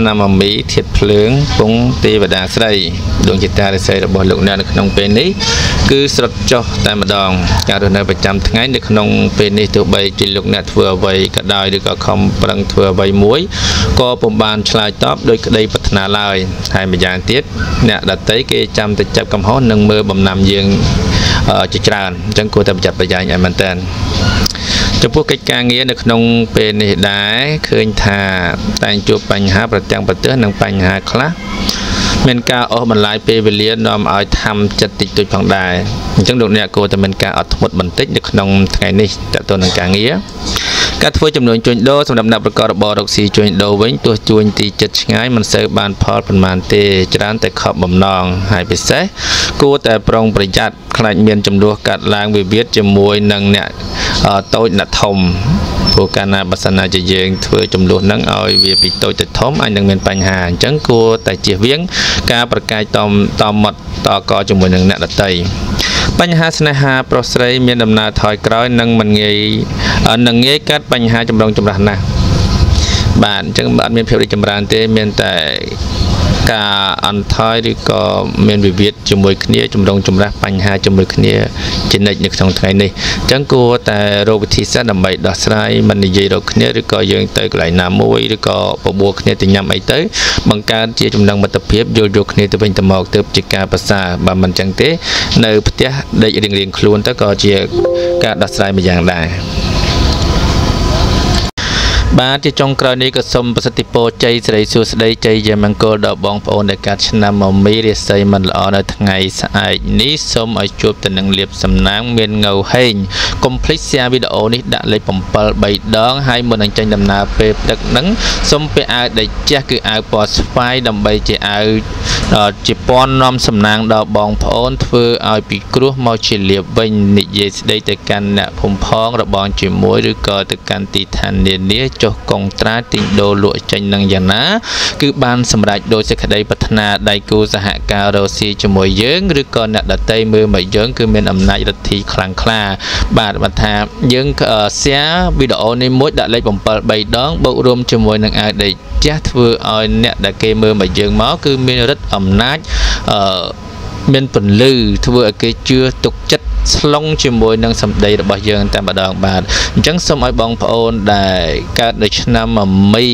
น้ำมันมีเทียบเพลิงปุ้งตีบดาใส่ดวงจิตตาได้ใส่ระบบลูกเนี่ยในขนมเป็นนี้คือสดจ่อแต่มาดองการดูในประจำทั้งในขนมเป็นนี้ตัวใบจิลูกเนี่ยทั่วใบกระดอยหรือก็คอมปรังทั่วใบมวยก็ปมบานชลายท็อปโดยได้พัฒนาลายให้มาอย่างเทียบเนี่ยดัดเตยเกจำแต่จับกำห้องหนึ่งมือบำนำยังจิตรานจังกูแต่จับประยายอย่างมันเต้นจะพวกกิจการเงี้ยในขนมเป็นเหตุได้เคยทาแต่งจูบปัญหาประจังประเตือนหนังปัญหาคลาเมนกาออกมันลายเปเวเลียนอมเอาทำจัดติดตัวของได้จังดวงเนี่ยกูแต่เมนกาออกทั้งหมดบันทึกในขนมไงนี่แต่ตัวหนังการเงี้ยการทั่วจำนวนจุนโดสำหรับนับประกอบบอดอกสีจุนโดเว้นตัวจุนตีจัดง่ายมันเสิร์ฟบานพอประมาณเตจานแต่ขอบบำนองหายไปเสกูแต่ปรองประหยัดขนาดเมียนจำนวนกัดล้างวิเวียดจมวยนังเนี่ยโตหนักทม ព្រោះកាលណាបើសិនណាជាយើងធ្វើចំនួនហ្នឹងឲ្យវាពីតូចទៅធំអាចនឹងមានបញ្ហាអញ្ចឹងគួរតែជៀសវាងការប្រកែកតមាត់តកជាមួយនឹងអ្នកដទៃបញ្ហាស្នេហាប្រុសស្រីមានដំណើរថយក្រោយនិងមិនងាយកើតបញ្ហាចម្រុងចម្រាស់ណាស់បាទអញ្ចឹងអត់មានភាពរីកចម្រើនទេមានតែការអន់ថយឬក៏មានវិវាទជាមួយគ្នាចម្រុងចម្រាស់បញ្ហាជាមួយគ្នាជានិច្ចនៅក្នុងថ្ងៃនេះអញ្ចឹងគួរតែរកវិធីសាស្ត្រដើម្បីដោះស្រាយមិននិយាយរកគ្នាឬក៏យើងទៅកន្លែងណាមួយឬក៏បបួលគ្នាទៅញ៉ាំអីទៅបង្កើតជាចំណងមិត្តភាពយល់យកគ្នាទៅវិញទៅមកទើបជាការប្រសើរបើមិនអញ្ចឹងទេនៅផ្ទះដេករៀងៗខ្លួនទៅក៏ជាការដោះស្រាយមួយយ៉ាងដែរបាទជាចុងក្រោយនេះក៏សូមប្រសិទ្ធពរជ័យសិរីសួស្តីជ័យជាមង្គលដល់បងប្អូនដែលកើតឆ្នាំមមីរាសីមិនល្អនៅថ្ងៃស្អែកនេះសូមឲ្យជួបទៅនឹងលាភសំណាងមានងៅហេងកុំភ្លេច share វីដេអូនេះដាក់លេខ7 3 ដងហើយមុននឹងចេញដំណើរពេលព្រឹកហ្នឹងសូមពាក់អាវដែលជះគឺអាវពណ៌ស្វាយដើម្បីជាអាវជាពណ៌នាំសំណាងដល់បងប្អូនធ្វើឲ្យពីគ្រោះមកជាលាភវិញនិយាយស្ដីទៅកាន់អ្នកភូមិផងរបងជាមួយឬក៏ទៅកាន់ទីឋាននានាចុះកុងត្រាទិញដូរលក់ចេញនឹងយ៉ាងណាគឺបានសម្រេចដោយសេចក្តីប្រាថ្នាដៃគូសហការរកស៊ីជាមួយយើងឬក៏អ្នកដតីមើលមកយើងគឺមានអំណាចរដ្ឋីខ្លាំងក្លាបាទបើថាយើង share វីដេអូនេះមួយដាក់លេខ7 3 ដងបូករួមជាមួយនឹងអាវដេកចាស់ធ្វើឲ្យអ្នកដែលគេមើលមកយើងមកគឺមានរិទ្ធអំណាចមានពន្លឺធ្វើឲ្យគេជឿទុកចិត្តស្លុងជាមួយនឹងសម្ដីរបស់យើងតែម្ដងបាទអញ្ចឹងសូមឲ្យបងប្អូនដែលកើតនៅឆ្នាំមមី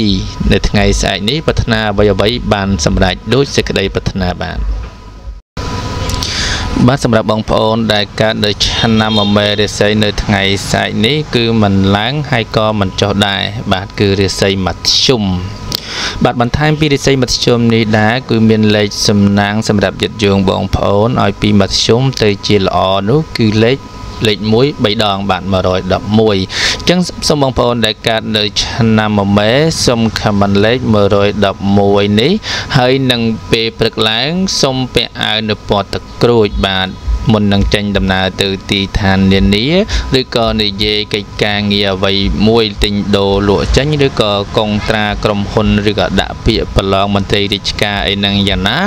នៅថ្ងៃស្អែកនេះប្រាថ្នាអ្វីៗបានសម្រេចដូចសេចក្តីប្រាថ្នាបាទសម្រាប់បងប្អូនដែលកើតនៅឆ្នាំមមេរាសីនៅថ្ងៃស្អែកនេះគឺមិនឡើងហើយក៏មិនចុះដែរបាទគឺរាសីមធ្យមបាទបន្ថែមពីរាសីមធ្យមនេះដែរគឺមានលេខសំណាងសម្រាប់ញាតិយោងបងប្អូនឲ្យពីមធ្យមទៅជាល្អនោះគឺលេខ1 3 ដងបាទ111អញ្ចឹងសូមបងប្អូនដែលកើតនៅឆ្នាំមមេសូមខមមិនលេខ111នេះហើយនឹងពេលព្រឹកឡើងសូមពាក់អាវនៅពណ៌ទឹកក្រូចបាទមុននឹងចេញដំណើរទៅទីឋាននានាឬក៏និយាយកិច្ចការងារអ្វីមួយទិញដូរលក់ចេញឬក៏កុងត្រាក្រុមហ៊ុនឬក៏ដាក់ពាក្យប្រឡងមន្ត្រីរាជការអីហ្នឹងយ៉ាងណា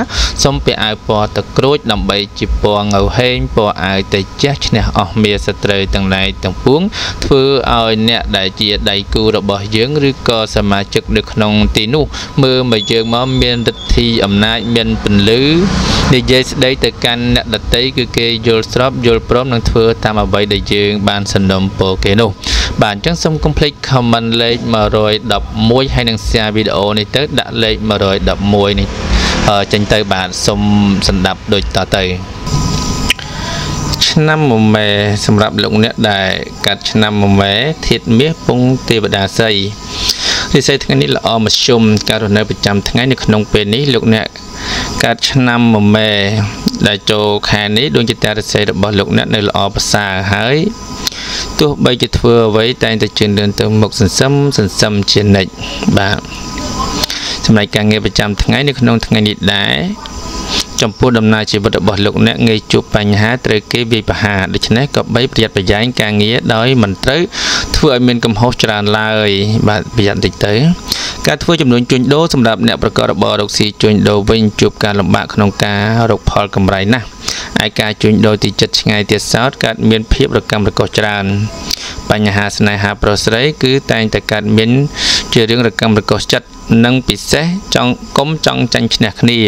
សូមពាក់អាវពណ៌ទឹកក្រូចដើម្បីជាពណ៌ងៅហេងពណ៌អាវទៅជះឈ្នះអស់មារសត្រូវទាំងឡាយទាំងពួងធ្វើឲ្យអ្នកដែលជាដៃគូរបស់យើងឬក៏សមាជិកនៅក្នុងទីនោះមើលមកយើងមកមានឫទ្ធិអំណាចមានពន្លឺនិយាយស្ដីទៅកាន់អ្នកដទៃគឺគេយល់ស្របយល់ព្រមនឹងធ្វើតាមអ្វីដែលយើងបានសន្នំពរគេនោះបាទអញ្ចឹងសូមកុំភ្លេច comment លេខ111ហើយនឹង share វីដេអូនេះទៅដាក់លេខ111នេះចេញទៅបាទសូមសម្ដាប់ដូចតទៅឆ្នាំមមេសម្រាប់លោកអ្នកដែលកាត់ឆ្នាំមមេធាតុមាសពងទេវតាសីរាសីថ្ងៃនេះល្អមធ្យមការរស់នៅប្រចាំថ្ងៃនៅក្នុងពេលនេះលោកអ្នកកាត់ឆ្នាំមមេដែលចូលខែនេះដួងចិត្តរាសីរបស់លោកអ្នកនៅល្អប្រសើរហើយទោះបីជាធ្វើអ្វីតែងតែជឿនលឿនទៅមុខសន្សឹមជានិច្ចបាទសម្រាប់ការងារប្រចាំថ្ងៃនៅក្នុងថ្ងៃនេះដែរចំពោះដំណើរជីវិតរបស់លោកអ្នកងាយជួបបញ្ហាត្រូវគេវាយប្រហារដូច្នេះក៏បីប្រយ័ត្នប្រយែងការងារដោយមិនត្រូវធ្វើឲ្យមានកំហុសច្រើនឡើយបាទប្រយ័ត្នតិចទៅការធ្វើចំនួនជួញដូរសម្រាប់អ្នកប្រកបរបររកស៊ីជួញដូរវិញជួបការលំបាកក្នុងការរកផលកម្រៃណាស់ឯការជួញដូរទីចិត្តឆ្ងាយទៀតសោតកើតមានភាពរកម្មរកុសច្រើនបញ្ហាស្នេហាប្រុសស្រីគឺតែងតែកើតមានជារឿងរកម្មរកុសចិត្តនិងពិសេសចង់ចាញ់ឈ្នះគ្នា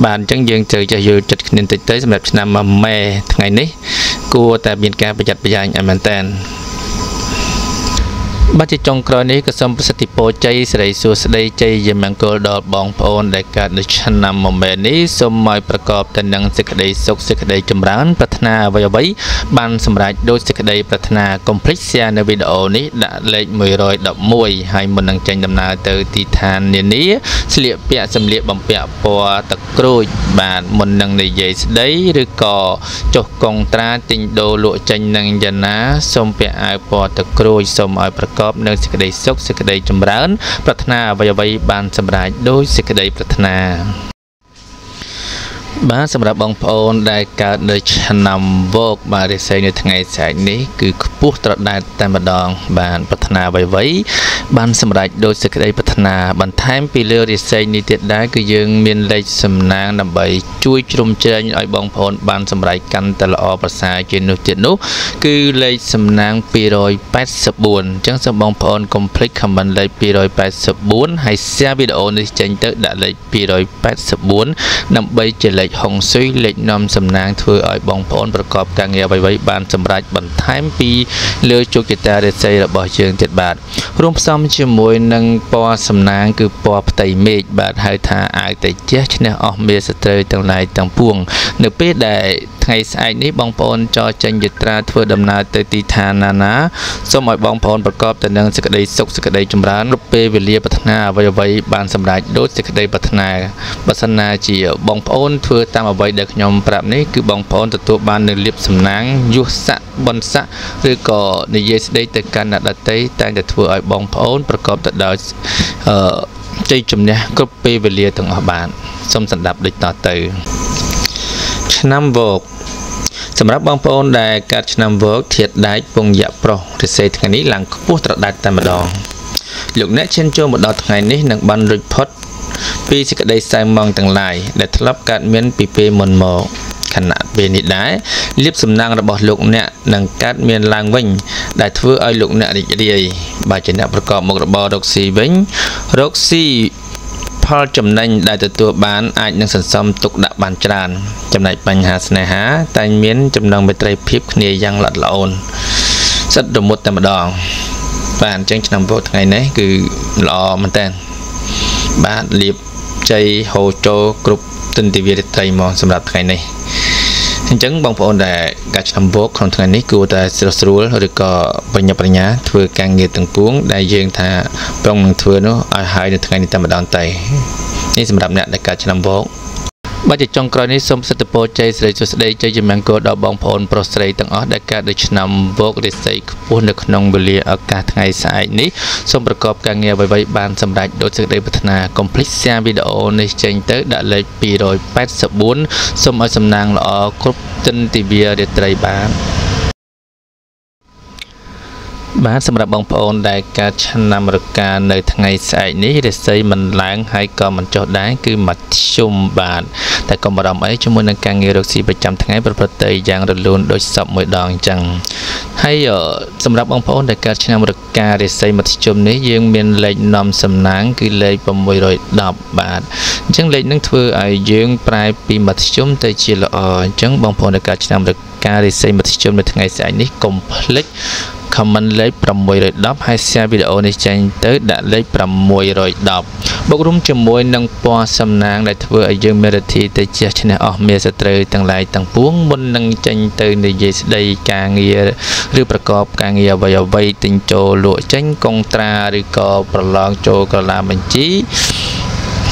បាទអញ្ចឹងយើងត្រូវចេះយល់ចិត្តគ្នាតិចទៅសម្រាប់ឆ្នាំម៉ែថ្ងៃនេះគួរតែមានការប្រយ័ត្នប្រយែងឲ្យមែនតើបាទជាចុងក្រោយនេះក៏សូមប្រសិទ្ធពរជ័យសិរីសួស្តីជ័យជាមង្គលដល់បងប្អូនដែលកើតនៅឆ្នាំមមេនេះសូមឲ្យប្រកបទៅនឹងសេចក្តីសុខសេចក្តីចម្រើនប្រាថ្នាអ្វីៗបានសម្រេចដោយសេចក្តីប្រាថ្នាកុំភ្លេច share នៅវីដេអូនេះដាក់លេខ111ហើយមុននឹងចេញដំណើរទៅទីឋាននានាស្លៀកពាក់សម្លៀកបំពាក់ពណ៌ទឹកក្រូចបាទមុននឹងនិយាយស្ដីឬក៏ចុះកុងត្រាទិញដូរលក់ចេញនឹងយ៉ាងណាសូមពាក់អាវពណ៌ទឹកក្រូចសូមឲ្យប្រកបនៅសេចក្តីសុខសេចក្តីចម្រើនប្រាថ្នាអ្វីៗបានសម្រេចដោយសេចក្តីប្រាថ្នា Bạnสำหรับบางคนได้การโดยนำโบกมาเรียนในทั้งไงสายนี้คือผู้ตรวจได้แต่มาดองบานพัฒนาไว้บานสำหรับโดยสกัดพัฒนาบานไทม์ปีเลือเรียนในเตียได้คือยังมีเลขสำนักนำไปช่วยจุ่มเจริญไอ้บางคนบานสำหรับกันแต่ละภาษาเจนุจินุคือเลขสำนักปีรอย84จังสมองพรคอมพลีทคำบรรเลขปีรอย84ให้เสียวิดีโอในเจนเตอร์ได้เลขปีรอย84นำไปเจริญหงสุยเล็กนำสำนักเพื่อไอ้บองพรประกอบการเงียบไว้บานสำหรับบันท้ายปีเลือจุกิตาเดชระบอบเชิง7 บาทรวมซ้ำจมวยนังปอสำนักคือปอปไตเมฆบาทให้ทาอายแต่เจ้าชนะออกเมียสเตอร์ต่างหลายต่างพวงเนื้อเป็ดได้ไงสายนี้บองพรจอจังยิตราเพื่อดำนาเตติธานานะสมัยบองพรประกอบแต่นังสกัดสุกสกัดจมร้านรูปเปวิเลียพัฒนาไว้บานสำหรับโดยสกัดพัฒนาปัสนาจีบองพรเพื่อตามเอาไว้เด็กยมปราบนี้คือบองพรตัวบานในเลียบสำนักยุสะบนสะหรือก่อในเยสได้แต่การนัดเตยแต่จะเพื่อไอ้บองพรประกอบแต่ดาวใจจุ่มเนี่ยก็เปวิเลียต่างออกบานสมสันดับได้ต่อเตยน้ำโบกสำหรับบางปอนได้การนำโบกเทียดได้ปงยาโปรที่เศษทางนี้หลังผู้ตรวจได้แต่มาดองหลุกเนื้อเช่นโจมดอทางนี้หนังบันริพอดปีสิกได้ใส่มองต่างหลายและทลับการเมียนปีเปมนโมขณะเบนิดได้เรียบสำนักระบบหลุกเนื้อหนังการเมียนลางวิ่งได้ทั่วไอหลุกเนื้อดิเรียบาดเจ็บประกอบมกระบอดอกซีวิ่งรกซีพอจำนวนได้ตัวบ้านอาจยังสันสมตกดับบานจานจำนวนปัญหาสนาหาแต่เมียนจำนวนไปไตรพิบเนี่ยยังหลัดละอนสัตว์ดมดแต่มาดองบ้านจังนำพวกไงนี่คือรอมันแต่บ้านเรียบใจโฮโจกรุบตันติวิริไตรมองสำหรับไงนี่จังบางคนได้การนำพวกของไงนี่กูแต่สรุปหรือก็ปัญญาเพื่อการเงินต่างปวงได้ยังถ้าปองเพื่อเนาะอาหารในไงนี่แต่มาดองไตนี่สำหรับเนี่ยในการนำพวกบัจจงกรณีสมสติโปใจใส่จุดใดใจจะมังกรดอกบองพลโปรใส่ตั้งอ๋อได้การได้นำโบกได้ใส่พูนในขนมเบลีอากาศไงสายนี้สมประกอบการเงียบไว้บานสำหรับโดยสิ่งใดพัฒนาคอมพลีทเสียวิดีโอในเจนเตอร์ได้เลยปีโดย84สมเอาสำนางละอ๋อกรุ๊ปตันติเบียเดตไรบ้านบ้านสำหรับบางปอนได้การชนะมรการในทางไงสายนี้ได้ใส่มันล้างให้ก็มันจดได้คือมัดชุมบานแต่ก็มาดำไอ้จมูกในการเงินรักษาประจำทางไงประพฤติอย่างระลุนโดยสับมวยดองจังให้สำหรับบางปอนได้การชนะมรการได้ใส่มัดชุมนี้ยังมีเลขนำสำนักคือเลขประมวยโดยดับบาทจังเลขนั่งเถื่อไอ้ยังปลายปีมัดชุมแต่เจริญจังบางปอนได้การชนะมรการได้ใส่มัดชุมในทางไงสายนี้คอมพลีทคำมันเล็กประมวยรอยดับให้เสียวิดีโอในใจเตอร์ได้เล็กประมวยรอยดับบกรุ่มจมวยนังปอสำนางได้ทั่วอายุเมรทีแต่เจ้าชนะออกเมียสตรีต่างหลายต่างพวงบนนังใจเตอร์ในเยสได้การเงียหรือประกอบการเงียวัยวัยติงโจหลวจังกงตราหรือก็ประลองโจกลาบัญชี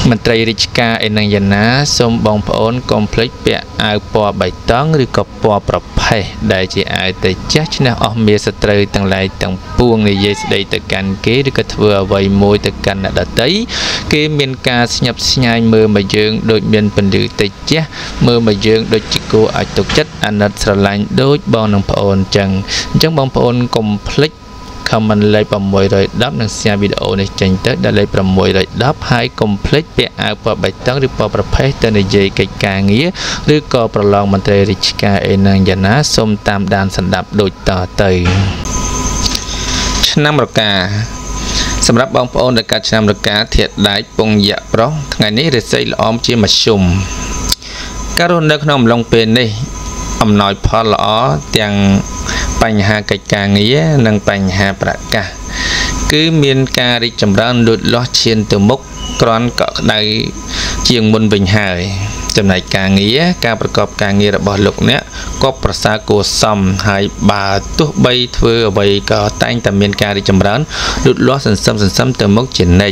มันไตรริชกาเอนังยนาสมบองพอนคอมพลีทเปียอาปอใบตังหรือก็ปอประเพยได้จีอาแต่เจ้าชนะออกเมียสตรีต่างหลายต่างพวงในเยสได้แต่การเกหรือก็ทัวไวมวยแต่การนัดเตยเกมีการสยับสยายมือมาเยืองโดยมีเป็นดื้อแต่เจ้ามือมาเยืองโดยจิโกอาตกจัดอนัดสลายโดยบองนังพอนจังบองพอนคอมพลีทคำมันเลยประมวยรอยดับหนังเสียวิดีโอในจังเตอร์ได้เลยประมวยรอยดับให้คอมพลีทเปียอาปอใบตั้งหรือปอประเภทแต่ในเยกิจการเงี้ยหรือก็ประลองมันเตยริชกาเอนังยานาสมตามดานสันดับโดยต่อเตยชนะมรกาสำหรับบางปอนในการชนะมรกาเทียดได้ปงยะเพราะไงนี้เรซัยล้อมเชี่ยมาชุมการุณเด็กน้องลงเป็นนี่อำนอยพอล้อยังปัญหากิจการเงี้ยนังปัญหาประกาคือมีการริจำรันดุดล้อเชียนตัวมุกกรอนเกาะได้เชียงบนบินหายจำนายการเงี้ยการประกอบการเงี้ยระบบหลุกเนี้ยก็ประสาโกซัมหายบาตุใบเถื่อใบก็ตั้งแต่มีการริจำรันดุดล้อสันซ้ำตัวมุกเจนใน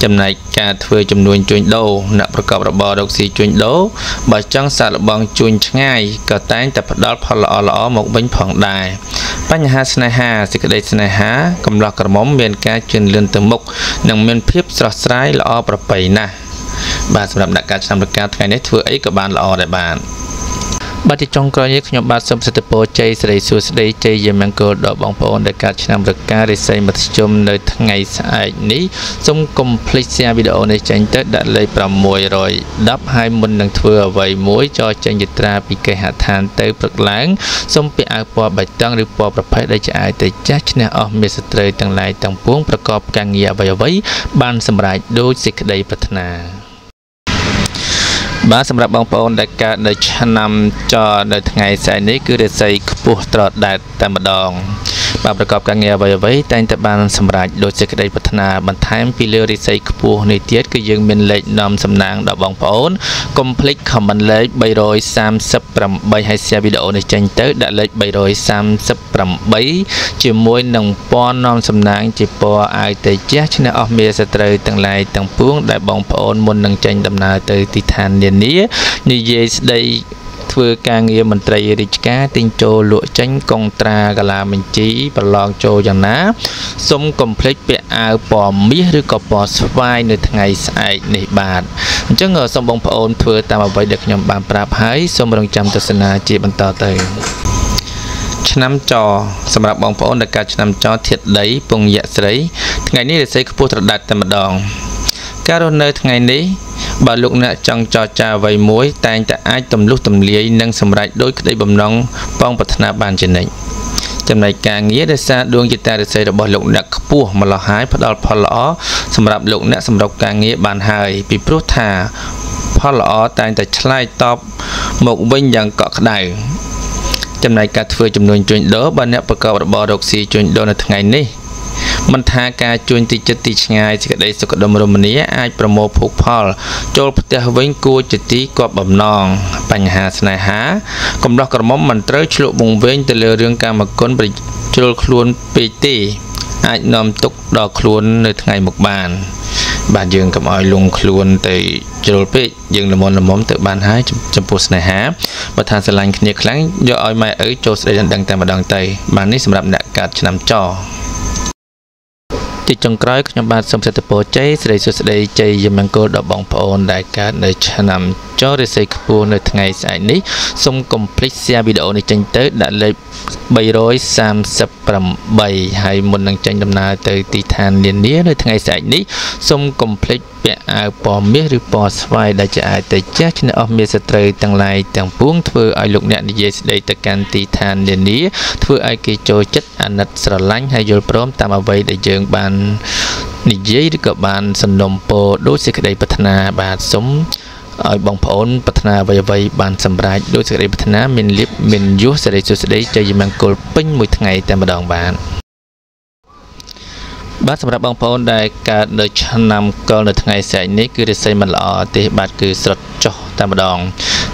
จำนายการเถื่อจำนวนจุนโดนักประกอบระบบดอกสีจุนโดบาจังสารบางจุนง่ายก็ตั้งแต่พดอลพลอหมกบินผ่องได้ปัญหาสนาหาสิกได้สนาหากำลังกระหม่อมเมียนการจุนเลื่อนตัวมุกนังเมียนเพียบสระสายละอประไปนะ បាទសម្រាប់អ្នកការឆ្នាំរកាថ្ងៃនេះធ្វើអីក៏បានល្អដែរបាទបាទទីចុងក្រោយនេះខ្ញុំបាទសូមសិទ្ធិពរជ័យសិរីសួស្តីជ័យយាមង្គលដល់បងប្អូនដែលកើតឆ្នាំរការិស័យមធ្យមនៅថ្ងៃស្អែកនេះសូមកុំភ្លេច share វីដេអូនេះចេញទៅដាក់លេខ610ហើយមុននឹងធ្វើអ្វីមួយចរចេញយត្រាពីគេហដ្ឋានទៅព្រឹកឡើងសូមពាក់អាវពណ៌បៃតងឬពណ៌ប្រផេះដែលជាអាយទៅចាស់ឈ្នះអស់មេស្ត្រីទាំងឡាយទាំងពួងប្រកបការងារអ្វីៗបានសម្រេចដោយសេចក្តីប្រាថ្នាបាទសម្រាប់បងប្អូនដែលកើតនៅឆ្នាំចនៅថ្ងៃស្អែកនេះគឺរាសីខ្ពស់ត្រដែតតែម្ដងបាទប្រកបការងារអ្វីៗតែងតែបានសម្រេចដោយសេចក្តីប្រាថ្នាបន្ថែមពីលើរាសីខ្ពស់នេះទៀតគឺយើងមានលេខនាំសំណាងដល់បងប្អូនកុំភ្លេច comment លេខ338ហើយ share វីដេអូនេះចេញទៅដាក់លេខ338ជាមួយនឹងពណ៌នាំសំណាងជាពណ៌អាយតេជះឈ្នះអស់មេសត្រូវទាំងឡាយទាំងពួងដែលបងប្អូនមុននឹងចេញដំណើរទៅទីឋាននានានិយាយស្ដីធ្វើការងារមន្ត្រីរាជការទិញចូលលក់ចេញកុងត្រាកាឡាបញ្ជីប្រឡងចូលយ៉ាងណាសូមកុំភ្លេចពាក់អាវពណ៌មាសឬក៏ពណ៌ស្វាយនៅថ្ងៃស្អែកនេះបាទអញ្ចឹងសូមបងប្អូនធ្វើតាមអ្វីដែលខ្ញុំបានប្រាប់ហើយសូមរងចាំទស្សនាជាបន្តទៅឆ្នាំចសម្រាប់បងប្អូនដែលកើតឆ្នាំចធាតុដីពងយៈស្រីថ្ងៃនេះរាសីខ្ពស់ត្រដែតតែម្ដងការរស់នៅថ្ងៃនេះបើលោកអ្នកចង់ចរចាអ្វីមួយតែងតែអាចទម្លុះទម្លាយនិងសម្រេចដោយក្តីបំណងបងប្រាថ្នាបានជានិច្ចចំណែកការងារដោយសារដួងជតារាសីរបស់លោកអ្នកខ្ពស់ម្ល៉េះហើយផ្ដល់ផលល្អសម្រាប់លោកអ្នកសម្រាប់ការងារបានហើយពីព្រោះថាផលល្អតែងតែឆ្លើយតបមកវិញយ៉ាងកក់ក្ដៅចំណែកការធ្វើចំនួនជួញដូរបើអ្នកប្រកបរបររកស៊ីជួញដូរនៅថ្ងៃនេះមិនថាការជួញទីចិត្តទីឆ្ងាយសេចក្តីសុខដុមរមនាអាចប្រមូលភោគផលចូលផ្ទះវិញគួរជាទីគប់បំណងបញ្ហាស្នេហាកំឡោះក្រមុំមិនត្រូវឆ្លក់វង្វេងទៅលើរឿងកាមគុណប្រជុលខ្លួនពេកទេអាចនាំទុកដល់ខ្លួននៅថ្ងៃមុខបានបាទយើងកុំឲ្យលងខ្លួនទៅជ្រុលពេកយើងល្មមទៅបានហើយចំពោះស្នេហាបើថាស្រឡាញ់គ្នាខ្លាំងយកឲ្យម៉ែឪចូលស្ដីដណ្ដឹងតែម្ដងទៅបាទនេះសម្រាប់អ្នកកើតឆ្នាំចទីចុងក្រោយខ្ញុំបាទសូមសិទ្ធិពរជ័យសិរីសួស្តីជ័យយាមង្គលដល់បងប្អូនដែលកើតនៅឆ្នាំចរាសីខ្ពស់នៅថ្ងៃស្អែកនេះសូមកុំភ្លេច share វីដេអូនេះចេញទៅដាក់លេខ338ហើយមុននឹងចេញដំណើរទៅទីឋាននានានៅថ្ងៃស្អែកនេះសូមកុំភ្លេចពាក់អាវពណ៌មាសឬពណ៌ស្វាយដែលជាអាចទៅចាស់ឈ្នះអស់មេសត្រូវទាំងឡាយទាំងពួងធ្វើឲ្យលោកអ្នកនិយាយស្ដីទៅកាន់ទីឋាននានាធ្វើឲ្យគេចូលចិត្តអាណិតស្រឡាញ់ហើយយល់ព្រមតាមអ្វីដែលយើងបាននិយាយឬក៏បានសំណុំពរដោយសេចក្តីប្រាថ្នាបាទសូមឲ្យបងប្អូនប្រាថ្នាអ្វីៗបានសម្រេចដោយសេចក្តីប្រាថ្នាមានលៀបមានយសសិរីសួស្តីជ័យមង្គលពេញមួយថ្ងៃតែម្ដងបាទសម្រាប់បងប្អូនដែលកើតនៅឆ្នាំកុរនៅថ្ងៃស្អែកនេះគឺរាសីមិនល្អទេបាទគឺស្រុតចុះតែម្ដង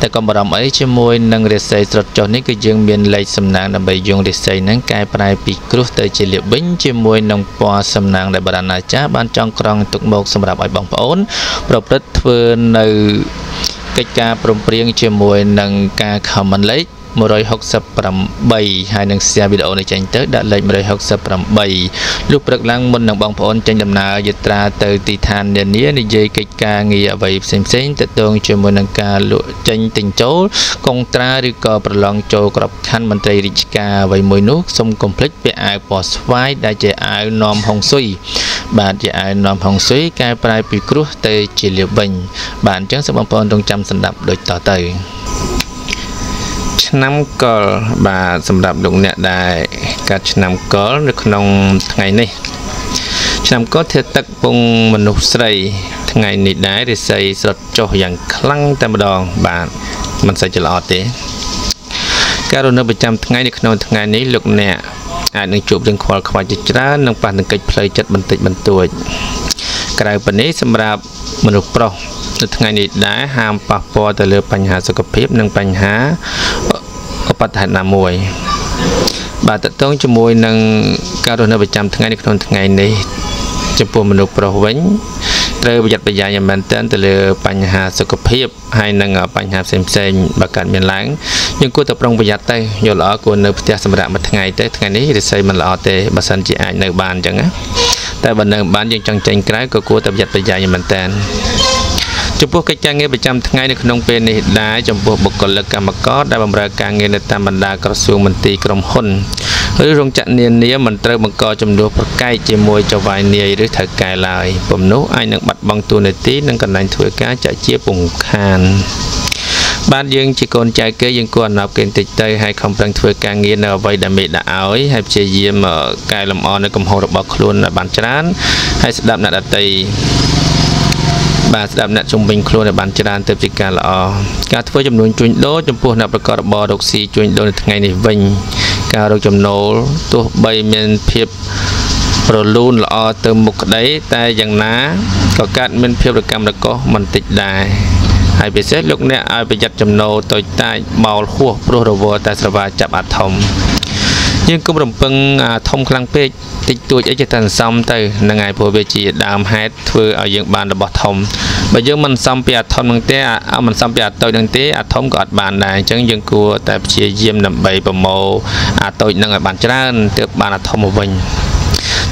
តែកុំបារម្ភអីជាមួយនឹងរាសីស្រុតចុះនេះគឺយើងមានលេខសំណាងដើម្បីយករាសីហ្នឹងកែប្រែពីគ្រោះទៅជាលៀបវិញជាមួយនឹងពណ៌សំណាងដែលបរណាចារ្យបានចងក្រងទុកមកសម្រាប់ឲ្យបងប្អូនប្រព្រឹត្តធ្វើនៅកិច្ចការព្រមព្រៀងជាមួយនឹងការ comment លេខ168ហើយនឹង share វីដេអូនេះចេញទៅដាក់លេខ168លុះព្រឹកឡើងមុននឹងបងប្អូនចេញដំណើរយាត្រាទៅទីឋាននានានិយាយកិច្ចការងារអ្វីផ្សេងៗទាក់ទងជាមួយនឹងការលក់ចេញទិញចូលកុងត្រាឬក៏ប្រឡងចូលក្របខ័ណ្ឌមន្ត្រីរាជការអ្វីមួយនោះសូមកុំភ្លេចពាក់អាវពណ៌ស្វាយដែលជាអាវនាំហុងស៊ុយបាទជាអាវនាំហុងស៊ុយកែប្រែពីគ្រោះទៅជាលៀបវិញបាទអញ្ចឹងសូមបងប្អូនរងចាំស្ដាប់ដូចតទៅឆ្នាំកុរបាទសម្រាប់លោកអ្នកដែលកើតឆ្នាំកុរនៅក្នុងថ្ងៃនេះឆ្នាំកុរធាតុទឹកពងមនុស្សស្រីថ្ងៃនេះដែររាសីស្រុតចុះយ៉ាងខ្លាំងតែម្ដងបាទមិនសូវជាល្អទេការរស់នៅប្រចាំថ្ងៃនៅក្នុងថ្ងៃនេះលោកអ្នកអាចនឹងជួបរឿងខ្វល់ខ្វាយជាច្រើននិងប៉ះទង្គិចផ្លូវចិត្តបន្តិចបន្តួចក្រៅពីនេះសម្រាប់មនុស្សប្រុសនៅថ្ងៃនេះដែរហាមប៉ះពាល់ទៅលើបញ្ហាសុខភាពនិងបញ្ហាឧបទ្ទហេតុណាមួយបាទតកតងជាមួយនឹងការរស់នៅប្រចាំថ្ងៃនៅក្នុងថ្ងៃនេះចំពោះមនុស្សប្រុសវិញត្រូវប្រយ័ត្នប្រយែងយ៉ាងមែនទែនទៅលើបញ្ហាសុខភាពហើយនិងបញ្ហាផ្សេងៗបើកើតមានឡើងយើងគួរតែប្រុងប្រយ័ត្នទៅយល់ល្អគួរនៅផ្ទះសម្រាប់មួយថ្ងៃទៅថ្ងៃនេះរាសីមិនល្អទេបើសិនជាអាចនៅបានអញ្ចឹងណាតែបើនៅបានយើងចង់ចេញក្រៅក៏គួរតែប្រយ័ត្នប្រយែងយ៉ាងមែនទែន ចំពោះកិច្ចការងារប្រចាំថ្ងៃនៅក្នុងពេលនេះដែរចំពោះបុគ្គលិកកម្មករដែលបម្រើការងារនៅតាមបណ្ដាក្រសួងមន្ទីរក្រុមហ៊ុនឬរោងចក្រនានាមិនត្រូវបង្កចំនួនប្រកែកជាមួយចៅហ្វាយនាយឬថៅកែឡើយពំនោះអាចនឹងបាត់បង់តួនាទីនិងកន្លែងធ្វើការចាក់ជាពងខានបានយើងជាកូនចៅគេយើងគួរអាណប់គេបន្តិចទៅហើយខំប្រឹងធ្វើការងារនៅអ្វីដែលមេដាក់ឲ្យហើយព្យាយាមកែលម្អនៅកំហុសរបស់ខ្លួនឲ្យបានច្រើនហើយស្ដាប់អ្នកដទៃបាទស្ដាប់អ្នកជំនាញខ្លួនឲ្យបានច្រើនទៅជាការល្អការធ្វើចំនួនជួញដូរចំពោះអ្នកប្រកបរបររកស៊ីជួញដូរនៅថ្ងៃនេះវិញការរកចំណូលទោះបីមានភាពរលូនល្អទៅមុខក្តីតែយ៉ាងណាក៏កើតមានភាពរកម្មរកុសបន្តិចដែរហើយពិសេសលោកអ្នកឲ្យប្រយ័ត្នចំណូលតូចតាចបោលហួសព្រោះរវល់តែស្រវាចាប់អាធំយើងកុំរំពឹងធំខ្លាំងពេកតិចតួចអីចេះតែសន្សំទៅហ្នឹងហើយព្រោះវាជាដើមហេតុធ្វើឲ្យយើងបានរបស់ធំបើយើងមិនសន្សំពីអាធំនឹងទេមិនសន្សំពីអាតូចនឹងទេអាធំក៏អត់បានដែរអញ្ចឹងយើងគួរតែព្យាយាមដើម្បីប្រមូលអាតូចនឹងឲ្យបានច្រើនទើបបានអាធំមកវិញ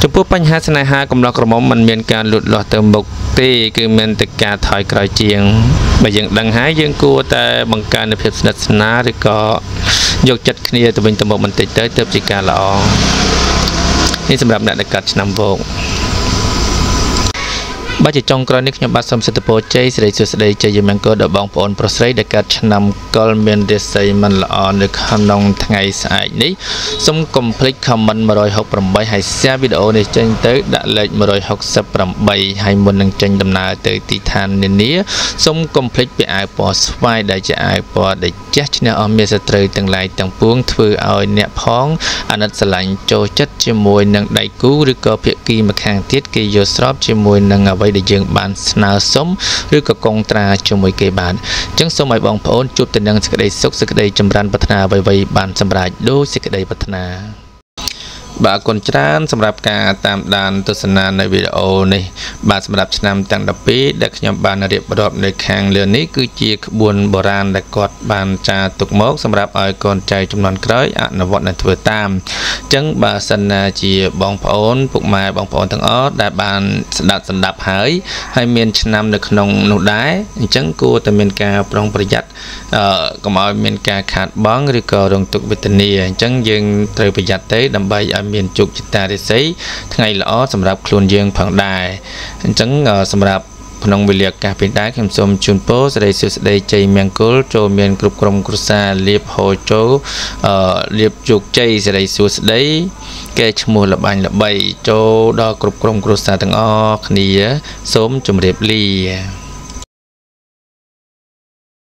ចំពោះបញ្ហាស្នេហាកំឡោះក្រមុំมันមានការលូតលាស់ទៅមុខទេគឺមានតែការថយក្រោយជាងបើយើងដឹងហើយយើងគួរតែបង្កើនភាពស្និទ្ធស្នាលឬក៏យកចិត្តគ្នាទៅវិញទៅមកបន្តិចទៅទើបជាការល្អនេះសម្រាប់អ្នកដែលកាត់ឆ្នាំវោកបើជាចុងក្រោយនេះខ្ញុំបាទសូមសិទ្ធិពរជ័យសិរីសួស្តីជ័យមង្គលដល់បងប្អូនប្រុសស្រីដែលកើតឆ្នាំកុលមានរាសីមិនល្អនៅក្នុងថ្ងៃស្អែកនេះសូមកុំភ្លេច comment 168ហើយ share វីដេអូនេះចេញទៅដាក់លេខ168ហើយមុននឹងចេញដំណើរទៅទីឋាននានាសូមកុំភ្លេចពាក់អាវពណ៌ស្វាយដែលជាអាវពណ៌ដែលជះឈ្នះអស់មានសត្រូវទាំងឡាយទាំងពួងធ្វើឲ្យអ្នកផងអាណិតស្រឡាញ់ចូលចិត្តជាមួយនឹងដៃគូឬក៏ភាគីម្ខាងទៀតគេយល់ស្របជាមួយនឹងអ្វីដែលយើងបានស្នើសុំឬក៏កុងត្រាជាមួយគេបានអញ្ចឹងសូមឲ្យបងប្អូនជួបតែនឹងសេចក្តីសុខសេចក្តីចម្រើនប្រាថ្នាអ្វីៗបានសម្រេចដោយសេចក្តីប្រាថ្នាបាទអរគុណច្រើនសម្រាប់ការតាមដានទស្សនានៅវីដេអូនេះបាទសម្រាប់ឆ្នាំទាំង12ដែលខ្ញុំបានរៀបរាប់នៅខាងលើនេះគឺជាក្បួនបុរាណដែលគាត់បានចារទុកមកសម្រាប់ឲ្យកូនចៅជំនាន់ក្រោយអនុវត្តនិងធ្វើតាមអញ្ចឹងបើសិនណាជាបងប្អូនពុកម៉ែបងប្អូនទាំងអស់ដែលបានស្ដាប់ហើយមានឆ្នាំនៅក្នុងនោះដែរអញ្ចឹងគួរតែមានការប្រុងប្រយ័ត្នកុំឲ្យមានការខាតបង់ឬក៏រងទុក្ខវេទនាអញ្ចឹងយើងត្រូវប្រយ័ត្នទៅដើម្បីឲ្យមានជោគជតារាសីថ្ងៃល្អសម្រាប់ខ្លួនយើងផងដែរអញ្ចឹងសម្រាប់ក្នុងវេលាឱកាសពេលដែរខ្ញុំសូមជូនពរសិរីសួស្តីជ័យមង្គលចូលមានគ្រប់ក្រុមគ្រួសារលៀបហូរចូលលៀបជោគជ័យសិរីសួស្តីកែឈ្មោះលបាញ់ល្បីចូលដល់គ្រប់ក្រុមគ្រួសារទាំងអស់គ្នាសូមជម្រាបលា